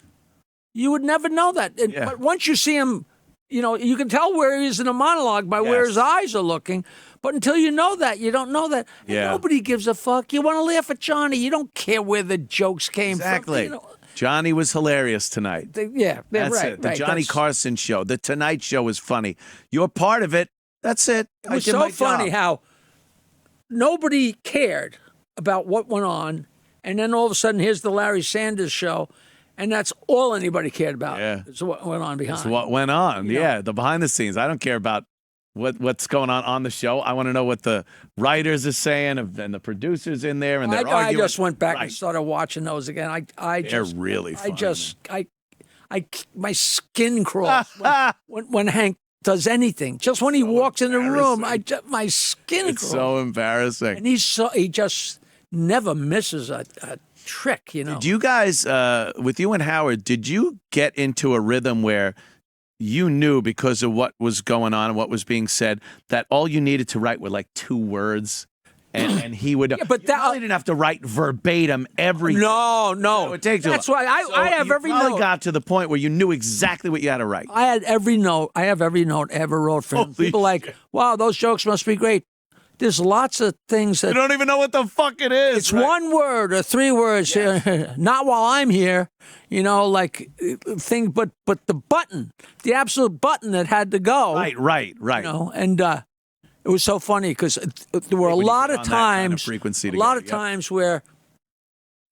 you would never know that. Yeah. But once you see him, you can tell where he is in a monologue by where his eyes are looking. But until you know that, you don't know that. And Yeah. nobody gives a fuck. You want to laugh at Johnny. You don't care where the jokes came Exactly. from. Johnny was hilarious tonight. Yeah, That's right. it. The right. Johnny That's- Carson show. The Tonight Show was funny. You're part of it. That's it. It was so funny how nobody cared about what went on. And then all of a sudden, here's the Larry Sanders show. And that's all anybody cared about. Yeah. It's what went on behind. That's what went on. Yeah, the behind the scenes. I don't care about what's going on the show. I want to know what the writers are saying and the producers in there and they're I arguing. just went back Right. and started watching those again. They're They're really funny. My skin crawls when Hank does anything. Just when he walks in the room, my skin It's crawls. so embarrassing. And he just never misses a trick, Did you guys, with you and Howard, did you get into a rhythm where you knew because of what was going on and what was being said that all you needed to write were like 2 words? And he would. Yeah, but you probably didn't have to write verbatim every. No. It takes That's why I have every You probably note. got to the point where you knew exactly what you had to write. I have every note I ever wrote for him. Holy People like, wow, those jokes must be great. There's lots of things that You don't even know what the fuck it is. it's right? 1 word or 3 words. Not while I'm here, like thing. But the button, the absolute button that had to go. Right. And it was so funny because there were a When you lot get of on that kind of times, frequency a lot together, of yep. times where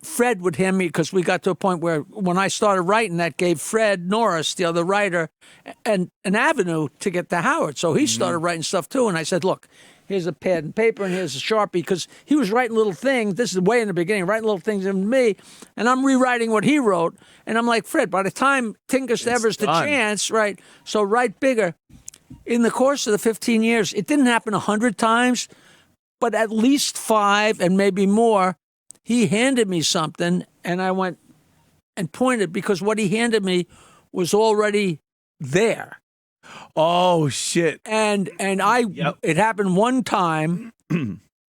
Fred would hear me because we got to a point where when I started writing, that gave Fred Norris, the other writer, an avenue to get to Howard. So he started writing stuff too. And I said, look, here's a pad and paper and here's a Sharpie, because he was writing little things. This is way in the beginning, writing little things in me. And I'm rewriting what he wrote. And I'm like, Fred, by the time Tinker's Ever's the done. chance, right? So write bigger. In the course of the 15 years, it didn't happen 100 times, but at least 5 and maybe more. He handed me something, and I went and pointed because what he handed me was already there. Oh shit! And it happened one time,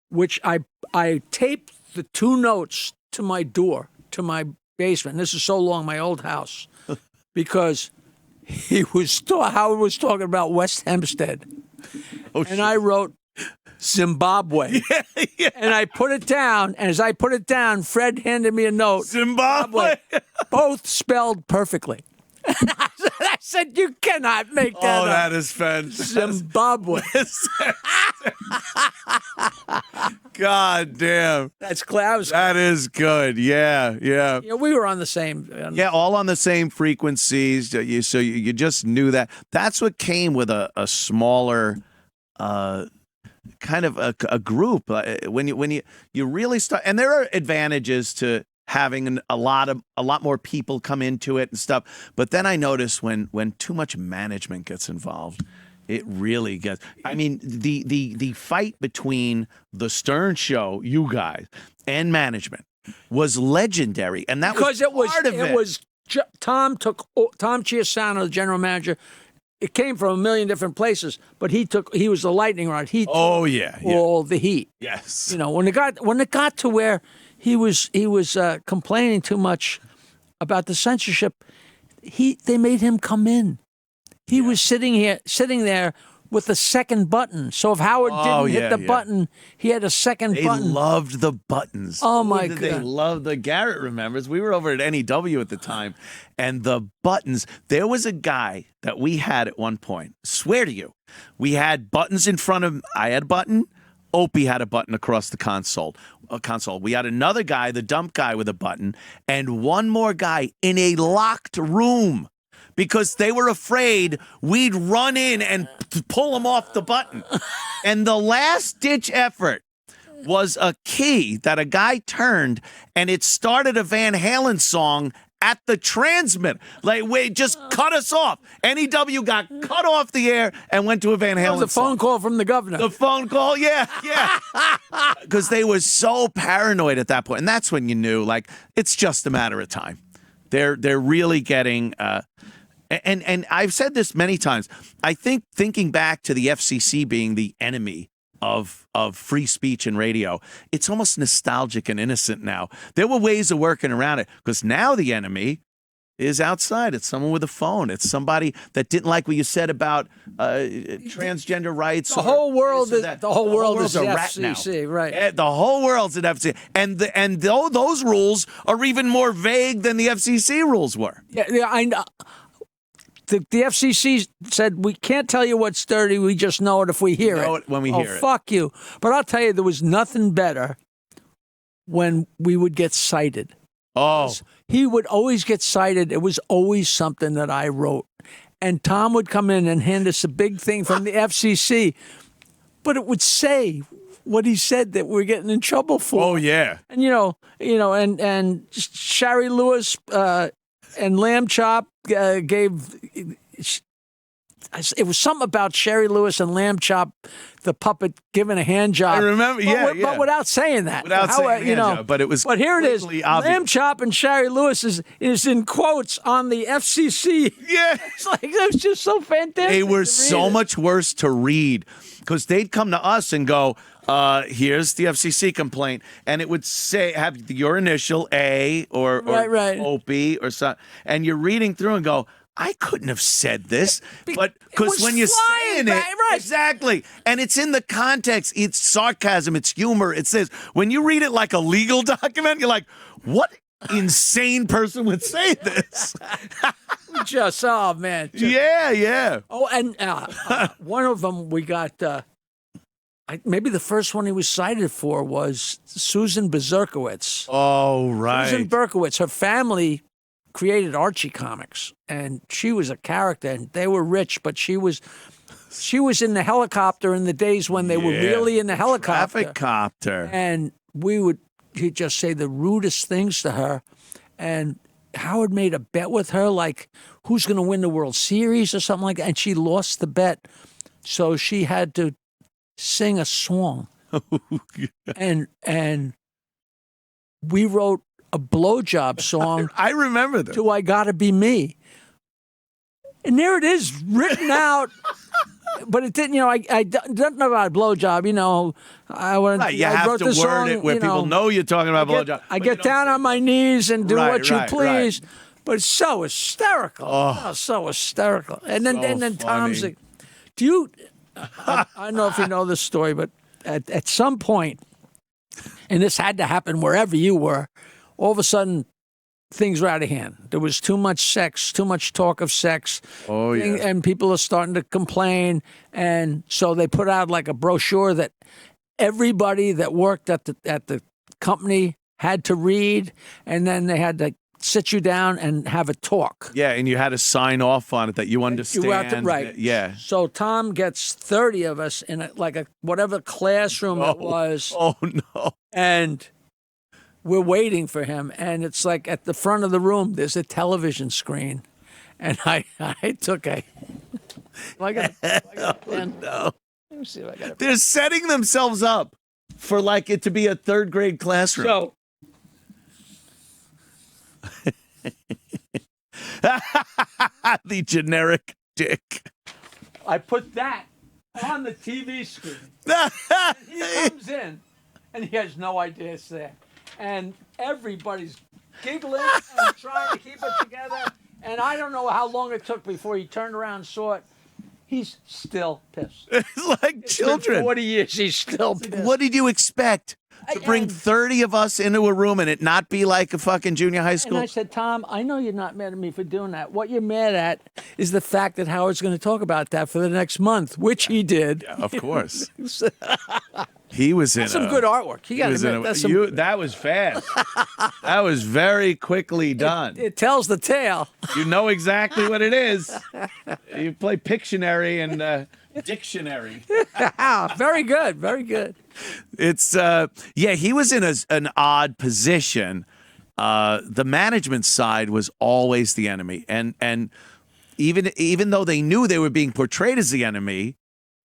which I taped the 2 notes to my door, to my basement. This is so long, my old house, because Howard was talking about West Hempstead, and I wrote Zimbabwe. And I put it down, and as I put it down, Fred handed me a note. Zimbabwe. Both spelled perfectly. I said, you cannot make that Oh, up. that is fantastic. Zimbabwe. God damn. That's close. That is good. Yeah, yeah. Yeah, we were on the same. Yeah, all on the same frequencies. So you just knew that. That's what came with a smaller kind of a group. When you really start, and there are advantages to having a lot more people come into it and stuff. But then I notice when too much management gets involved, it really gets. I mean, the fight between the Stern Show, you guys, and management was legendary, and that because was part of it. It was Tom Chiasano, the general manager. It came from a million different places, but he was the lightning rod. He took all the heat. Yes. You know, when it got to where he was complaining too much about the censorship, they made him come in. He was sitting there with the second button. So if Howard didn't hit the button, he had a second button. They loved the buttons. Oh, my God. God. They loved the Garrett remembers. We were over at NEW at the time, and the buttons. There was a guy that we had at one point, swear to you, we had buttons in front of him. I had a button. Opie had a button across the console. We had another guy, the dump guy, with a button, and one more guy in a locked room because they were afraid we'd run in and pull him off the button. And the last-ditch effort was a key that a guy turned, and it started a Van Halen song at the transmit. Like, wait, just cut us off. NEW got cut off the air and went to a Van Halen That was a phone call from the governor. The phone call, yeah. Because they were so paranoid at that point. And that's when you knew, like, it's just a matter of time. They're really getting... And I've said this many times. I think thinking back to the FCC being the enemy of free speech and radio, it's almost nostalgic and innocent now. There were ways of working around it because now the enemy is outside. It's someone with a phone. It's somebody that didn't like what you said about transgender rights. The whole world is the whole world's the a rat now. FCC, right? Yeah, the whole world's an FCC, and those rules are even more vague than the FCC rules were. Yeah, I know. The FCC said, we can't tell you what's dirty, we just know it if we hear it. When we hear it. Fuck you. But I'll tell you, there was nothing better when we would get cited. Oh. He would always get cited. It was always something that I wrote. And Tom would come in and hand us a big thing from the FCC, but it would say what he said that we're getting in trouble for. Oh, yeah. And, and Shari Lewis and Lamb Chop gave... It was something about Sherry Lewis and Lamb Chop, the puppet, giving a hand job. I remember, but without saying that. But it was. But here it is. obvious. Lamb Chop and Sherry Lewis is in quotes on the FCC. Yeah, it's like it was just so fantastic. They were so much worse to read because they'd come to us and go, "Here's the FCC complaint," and it would have your initial A or Opie or something, and you're reading through and go, I couldn't have said this, but because when you're saying it, exactly, and it's in the context, it's sarcasm, it's humor, it's this. When you read it like a legal document, you're like, what insane person would say this? Man. Yeah. Oh, and one of them we got, maybe the first one he was cited for was Susan Berkowitz. Oh, right. Susan Berkowitz, her family created Archie comics, and she was a character, and they were rich, but she was in the helicopter in the days when they were really in the helicopter. Traffic copter. And he'd just say the rudest things to her, and Howard made a bet with her, like, who's going to win the World Series or something like that, and she lost the bet, so she had to sing a song. And we wrote a blowjob song. I remember that. To I Gotta Be Me. And there it is, written out. But it didn't, I don't know about a blowjob, I have to word it where people know you're talking about blowjob. I get down on my knees and do what you please. Right. But it's so hysterical. So hysterical. And then Tom's like, I don't know if you know this story, but at some point, and this had to happen wherever you were, all of a sudden, things were out of hand. There was too much sex, too much talk of sex. Oh, yeah. And people are starting to complain. And so they put out like a brochure that everybody that worked at the company had to read, and then they had to sit you down and have a talk. Yeah, and you had to sign off on it that you understand. You have to, right. Yeah. So Tom gets 30 of us in like whatever classroom it was. Oh, no. And we're waiting for him. And it's like at the front of the room, there's a television screen. And I took a... I got a pen. No. Let me see if I got a pen. They're setting themselves up for like it to be a third grade classroom. So... The generic dick. I put that on the TV screen. He comes in, and he has no idea it's there. And everybody's giggling and trying to keep it together. And I don't know how long it took before he turned around and saw it. He's still pissed. It's like It's children. been 40 years, he's still pissed. What did you expect? To bring 30 of us into a room and it not be like a fucking junior high school? And I said, Tom, I know you're not mad at me for doing that. What you're mad at is the fact that Howard's going to talk about that for the next month, which he did. Yeah, of course. He was in That's some good artwork. You got to admit, that's some... That was fast. That was very quickly done. It tells the tale. You know exactly what it is. You play Pictionary and Dictionary. Very good. Very good. It's he was in an odd position. The management side was always the enemy, and even though they knew they were being portrayed as the enemy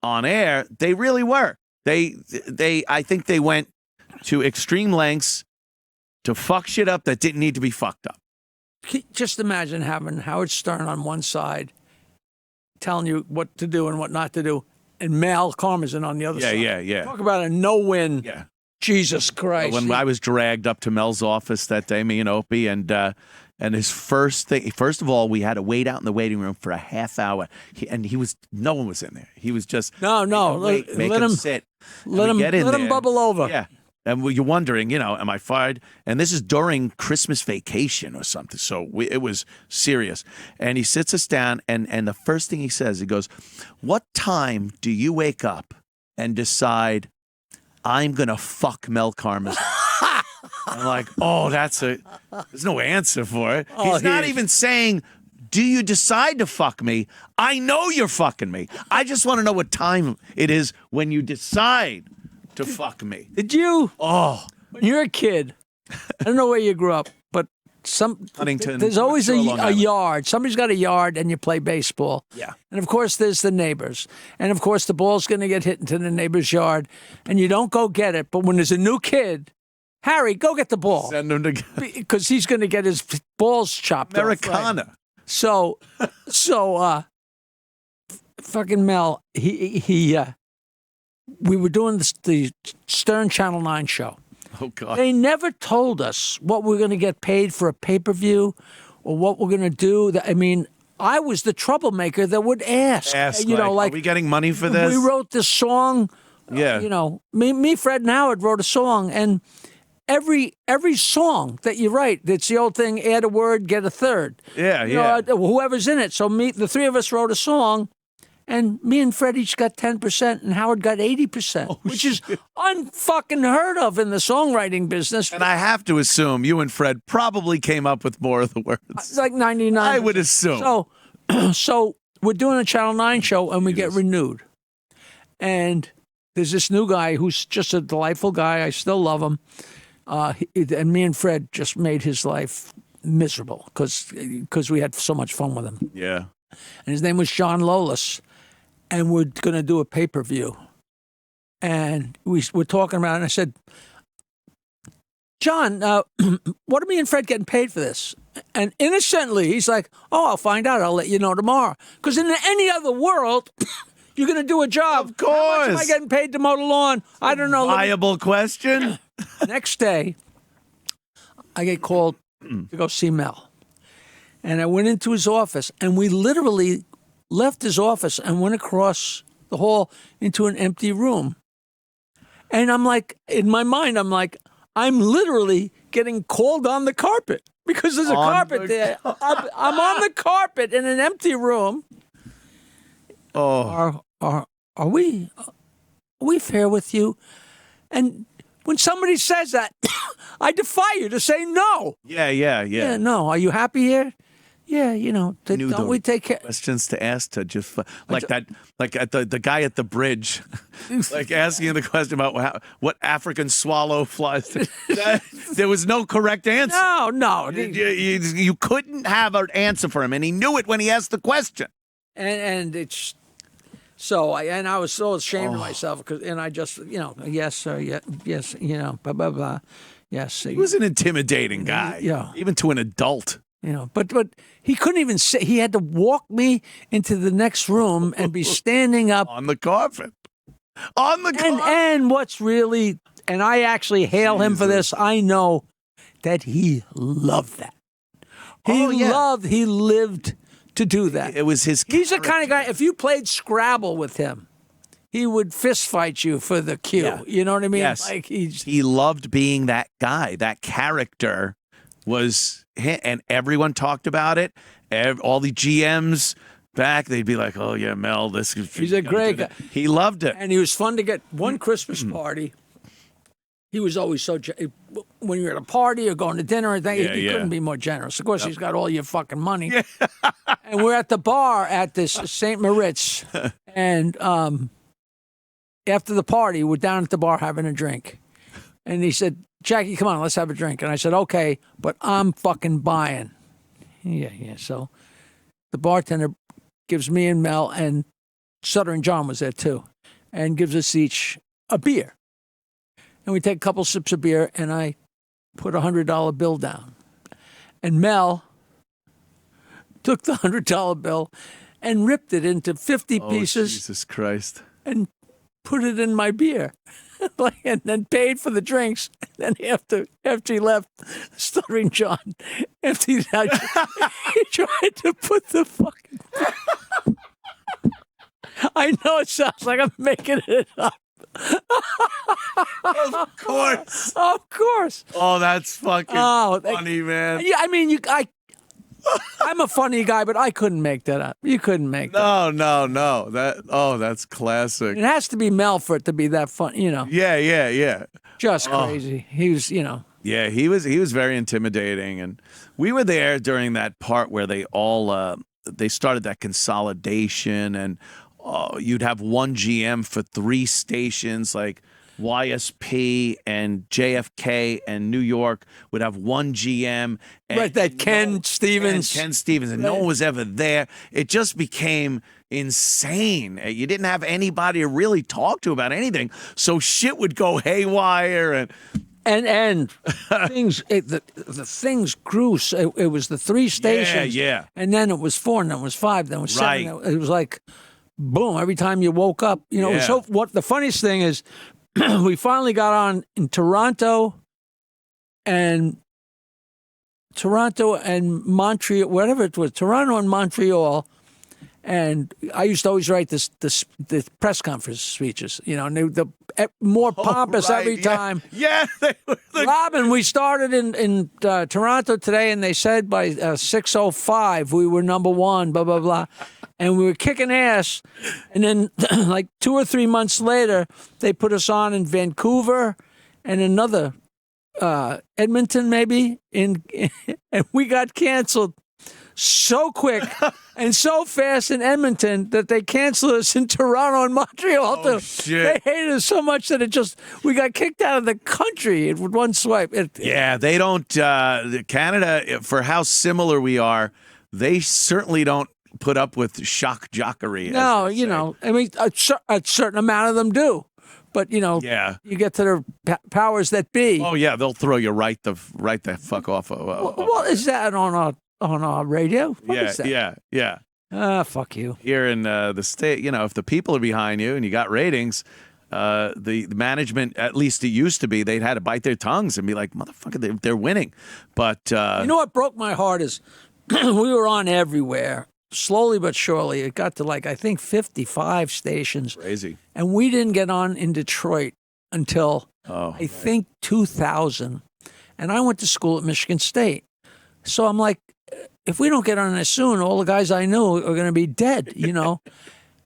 on air, they really were. I think they went to extreme lengths to fuck shit up that didn't need to be fucked up. Just imagine having Howard Stern on one side telling you what to do and what not to do, and Mel Karmazin on the other side. Yeah. Talk about a no-win. Yeah. Jesus Christ. When I was dragged up to Mel's office that day, me and Opie, and his first thing, first of all, we had to wait out in the waiting room for a half hour. No one was in there. He was just No. Make him sit. Let him bubble over. Yeah. And you're wondering, am I fired? And this is during Christmas vacation or something. So it was serious. And he sits us down, and the first thing he says, he goes, "What time do you wake up and decide I'm going to fuck Mel Karmazin?" I'm like, there's no answer for it. He's not even saying, "Do you decide to fuck me?" I know you're fucking me. I just want to know what time it is when you decide to fuck me. Did you? When you're a kid, I don't know where you grew up, but Huntington. there's always Long a Island. yard. Somebody's got a yard, and you play baseball. Yeah. And, of course, there's the neighbors. And, of course, the ball's going to get hit into the neighbor's yard, and you don't go get it. But when there's a new kid, Harry, go get the ball. Send him to Because he's going to get his balls chopped off. Americana. Right? So, fucking Mel, we were doing the Stern Channel 9 show. Oh, God. They never told us what we're going to get paid for a pay-per-view or what we're going to do. I mean, I was the troublemaker that would ask. Are we getting money for this? We wrote this song. Yeah. Me, Fred, and Howard wrote a song, and every song that you write, it's the old thing: add a word, get a third. Yeah. Whoever's in it. So the three of us wrote a song, and me and Fred each got 10%, and Howard got 80%, which is unfucking heard of in the songwriting business. And I have to assume you and Fred probably came up with more of the words. It's like 99. I would assume. So we're doing a Channel 9 show, and we get renewed. And there's this new guy who's just a delightful guy. I still love him. And me and Fred just made his life miserable because we had so much fun with him. Yeah. And his name was John Lolis. And we're going to do a pay-per-view. And we're talking about it, and I said, John, what are me and Fred getting paid for this? And innocently, he's like, I'll find out. I'll let you know tomorrow. Because in any other world, you're going to do a job. Of course. How much am I getting paid to mow the lawn? I don't know. Viable question. Next day, I get called to go see Mel. And I went into his office, and we literally left his office and went across the hall into an empty room. And I'm like, in my mind, I'm literally getting called on the carpet. because there's a On carpet the there. I'm on the carpet in an empty room. Oh, Are we fair with you? And when somebody says that, I defy you to say no. yeah. Yeah, no. Are you happy here? Yeah, Knew don't the we take care? questions to ask to just like that, like at the guy at the bridge, like asking the question about what African swallow flies. There was no correct answer. No. You couldn't have an answer for him, and he knew it when he asked the question. And it's so I was so ashamed of myself and I just yes sir, yes blah blah blah, yes. He was an intimidating guy, Yeah. even to an adult. But he couldn't even say. He had to walk me into the next room and be standing up On the carpet. And what's really, and I actually hail him for this. I know that he loved that. He lived to do that. It was his. He's the kind of guy. If you played Scrabble with him, he would fist fight you for the cue. Yeah. You know what I mean? Yes. Like He loved being that guy. That character was, and everyone talked about it. All the GMs back, they'd be like, "Oh yeah, Mel, he's a great guy." He loved it. And he was fun to get. One Christmas party, he was always so. When you're at a party or going to dinner, he couldn't be more generous. Of course, he's got all your fucking money. And we're at the bar at this St. Moritz, and after the party, we're down at the bar having a drink, and he said, "Jackie, come on, let's have a drink." And I said, "Okay, but I'm fucking buying." Yeah. So the bartender gives me and Mel, and Stuttering John was there too, and gives us each a beer. And we take a couple sips of beer, and I put $100 bill down. And Mel took the $100 bill and ripped it into 50 pieces. Jesus Christ. And put it in my beer. And then paid for the drinks. And then after he left, Stuttering John emptied out. He tried to put the fucking. I know it sounds like I'm making it up. Of course. Of course. Oh, that's fucking funny, man. Yeah, I mean, I'm a funny guy, but I couldn't make that up. You couldn't make that. No. That's classic. It has to be Mel for it to be that fun, Yeah. Just crazy. He was, Yeah, he was very intimidating, and we were there during that part where they all they started that consolidation, and you'd have one GM for 3 stations, like YSP and JFK and New York would have one GM. And right, that Ken Stevens. Ken Stevens, and no one was ever there. It just became insane. You didn't have anybody to really talk to about anything, so shit would go haywire. And things, the things grew. So it was the 3 stations. Yeah. And then it was 4, and then it was 5, then it was 7. Right. It was like, boom, every time you woke up. So what the funniest thing is, we finally got on in Toronto and Montreal, whatever it was, Toronto and Montreal. And I used to always write the press conference speeches, and the more pompous every time. Yeah. Robin, we started in Toronto today, and they said by 6:05 we were number 1, blah, blah, blah. And we were kicking ass. And then like 2 or 3 months later, they put us on in Vancouver and another Edmonton maybe. And we got canceled so quick and so fast in Edmonton that they canceled us in Toronto and Montreal too. Shit. They hated us so much that we got kicked out of the country with one swipe. They don't. Canada, for how similar we are, they certainly don't put up with shock jockery. No, I mean, a certain amount of them do. But you get to their powers that be. Oh yeah, they'll throw you right the fuck off. What is that on our radio? What is that? Yeah. Fuck you. Here in the state, if the people are behind you and you got ratings, the management, at least it used to be, they'd had to bite their tongues and be like, motherfucker, they're winning. But you know what broke my heart is we were on everywhere. Slowly but surely, it got to I think 55 stations. Crazy. And we didn't get on in Detroit until I think 2000. And I went to school at Michigan State. So I'm like, if we don't get on this soon, all the guys I knew are going to be dead, you know?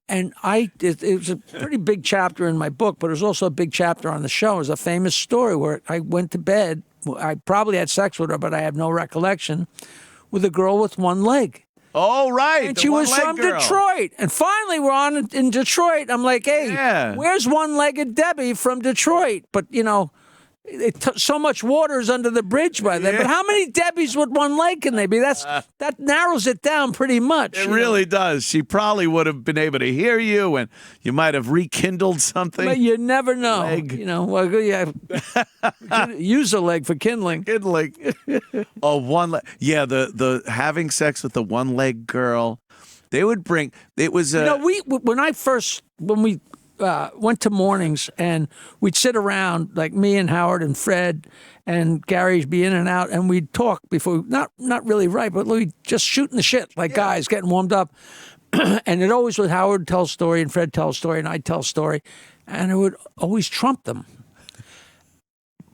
And it was a pretty big chapter in my book, but it was also a big chapter on the show. It was a famous story where I went to bed. I probably had sex with her, but I have no recollection, with a girl with one leg. Oh, right. And the she was one-leg from girl. Detroit. And finally, we're on in Detroit. I'm like, hey, Yeah. where's one-legged Debbie from Detroit? But, you know, so much water is under the bridge by then. Yeah. But how many Debbies with one leg can they be? That narrows it down pretty much. It really does. She probably would have been able to hear you, and you might have rekindled something. But you never know. Leg. You know, well, yeah, use a leg for kindling. Kindling. Oh, one leg. Yeah, the having sex with the one-leg girl. They would bring. It was. You know, when we went to mornings and we'd sit around, like me and Howard and Fred and Gary'd be in and out, and we'd talk before, not really right, but we'd just shooting the shit like guys getting warmed up. And it always was Howard tell a story and Fred tell a story and I'd tell a story, and it would always trump them.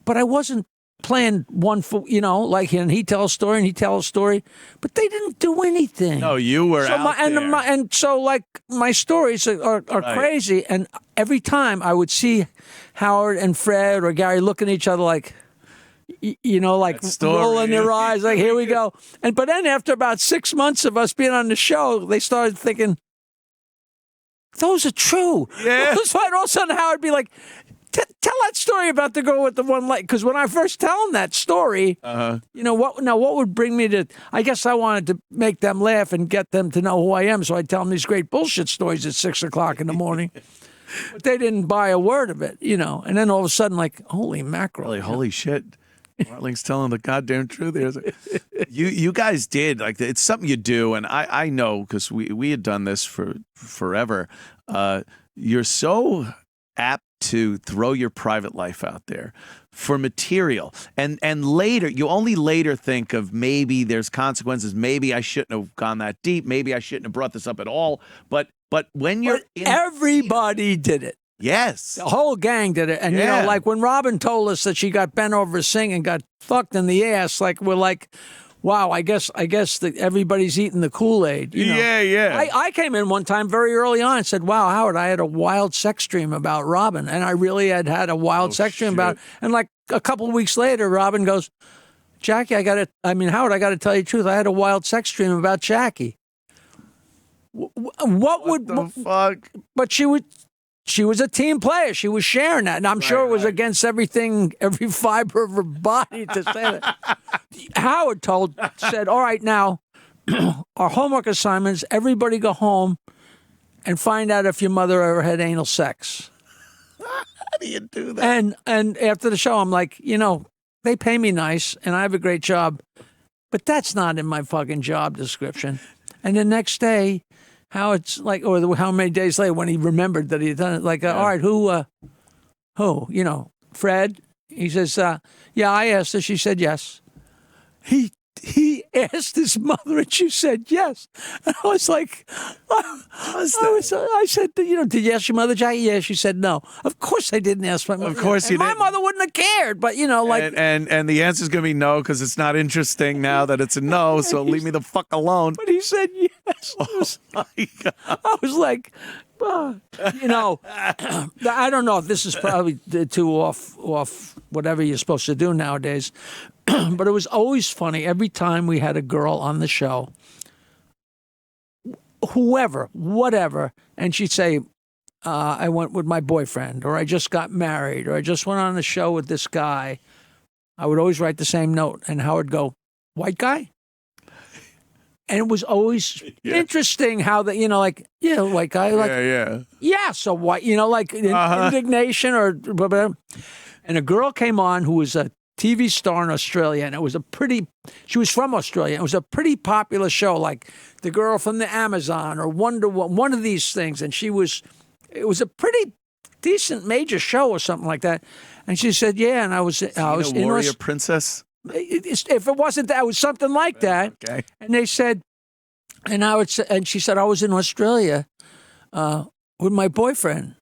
But I wasn't playing one for, you know, like, and he'd tell a story and he'd tell a story, but they didn't do anything. No, you were out there. And so, like, my stories are Right. crazy, and every time I would see Howard and Fred or Gary looking at each other like, you know, like That story. rolling their eyes, like, here we go. But then after about 6 months of us being on the show, they started thinking, those are true. Yeah. So all of a sudden Howard would be like, tell that story about the girl with the one leg. Because when I first tell them that story, you know, what would bring me to, I guess I wanted to make them laugh and get them to know who I am. So I tell them these great bullshit stories at 6 o'clock in the morning. But they didn't buy a word of it, you know. And then all of a sudden, like, holy mackerel. Really, holy shit. Martling's telling the goddamn truth here. You guys did, like, it's something you do, and I know because we had done this for forever. You're so apt to throw your private life out there for material, and later you only later think of maybe there's consequences. Maybe I shouldn't have gone that deep. Maybe I shouldn't have brought this up at all. But when you're Everybody did it. yes, The whole gang did it. And, you Yeah. know, like when Robin told us that she got bent over singing and got fucked in the ass, like, we're like, wow, I guess that everybody's eating the Kool-Aid. You know? yeah. I came in one time very early on and said, wow, Howard, I had a wild sex dream about Robin. And I really had a wild sex dream about it. And like a couple of weeks later, Robin goes, Jackie, Howard, I got to tell you the truth. I had a wild sex dream about Jackie. What the fuck? But she was a team player. She was sharing that. And I'm sure it was against everything, every fiber of her body to say that. Howard said, all right, now, our homework assignment is everybody go home and find out if your mother ever had anal sex. How do you do that? And after the show, I'm like, you know, they pay me nice and I have a great job, but that's not in my fucking job description. And the next day, Howard's like, or how many days later when he remembered that he had done it, like, all right, who, you know, Fred? He says, yeah, I asked her. She said yes. He asked his mother and she said yes. And I was like, I said, you know, did you ask your mother, Jackie? Yeah, she said no. Of course I didn't ask my mother. Of course you my didn't. mother wouldn't have cared, but, you know, like. And the answer's going to be no because it's not interesting now that it's a no, so leave me the fuck alone. But he said yes. My God. I was like, you know, I don't know if this is probably too off whatever you're supposed to do nowadays, but it was always funny every time we had a girl on the show, whoever, whatever, and she'd say, I went with my boyfriend, or I just got married, or I just went on the show with this guy. I would always write the same note, and Howard would go, white guy? And it was always interesting how that, you know, like, yeah, white guy, like, yeah, so white, you know, like indignation or whatever. And a girl came on who was a TV star in Australia, and it was she was from Australia. It was a pretty popular show, like The Girl from the Amazon or Wonder Woman, one of these things. And it was a pretty decent major show or something like that. And she said, yeah, and I was in Warrior Princess. If it wasn't that, it was something like that. Okay. And they said, and she said, I was in Australia with my boyfriend.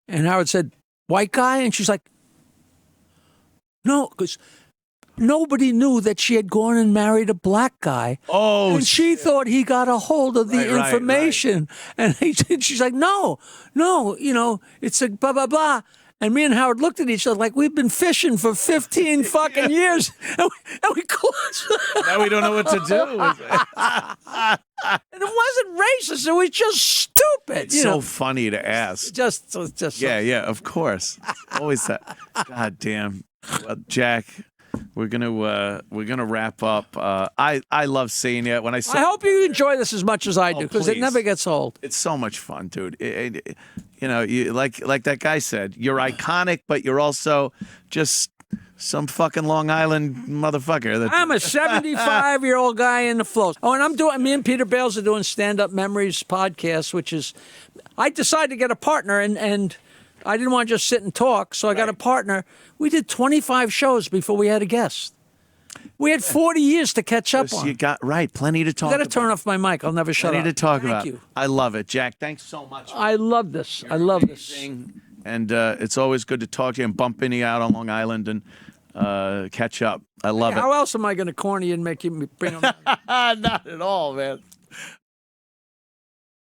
And Howard said, white guy? And she's like, no, because nobody knew that she had gone and married a black guy. Oh, and she thought he got a hold of the Right, information. And she's like, no, it's a blah, blah, blah. And me and Howard looked at each other like we've been fishing for 15 fucking years. And we closed. Now we don't know what to do. And it wasn't racist. It was just stupid. It's so funny to ask. Just Yeah, of course. Always that. God damn. Well, Jack, we're gonna wrap up. I love seeing you. When I hope you enjoy this as much as I do, because it please. never gets old. It's so much fun, dude. You like that guy said, you're iconic, but you're also just some fucking Long Island motherfucker. I'm a 75-year-old guy in the flows. Oh, and me and Peter Bales are doing Stand Up Memories podcast, which is, I decided to get a partner, and I didn't want to just sit and talk, so I got a partner. We did 25 shows before we had a guest. We had 40 years to catch up on. You got plenty to talk I about. got to turn off my mic. I'll never shut up. Plenty to talk about. Thank you. I love it, Jack. Thanks so much. I love this. I love this. And it's always good to talk to you and bump into you out on Long Island and catch up. I love it. How else am I going to corny and make you bring them? Not at all, man.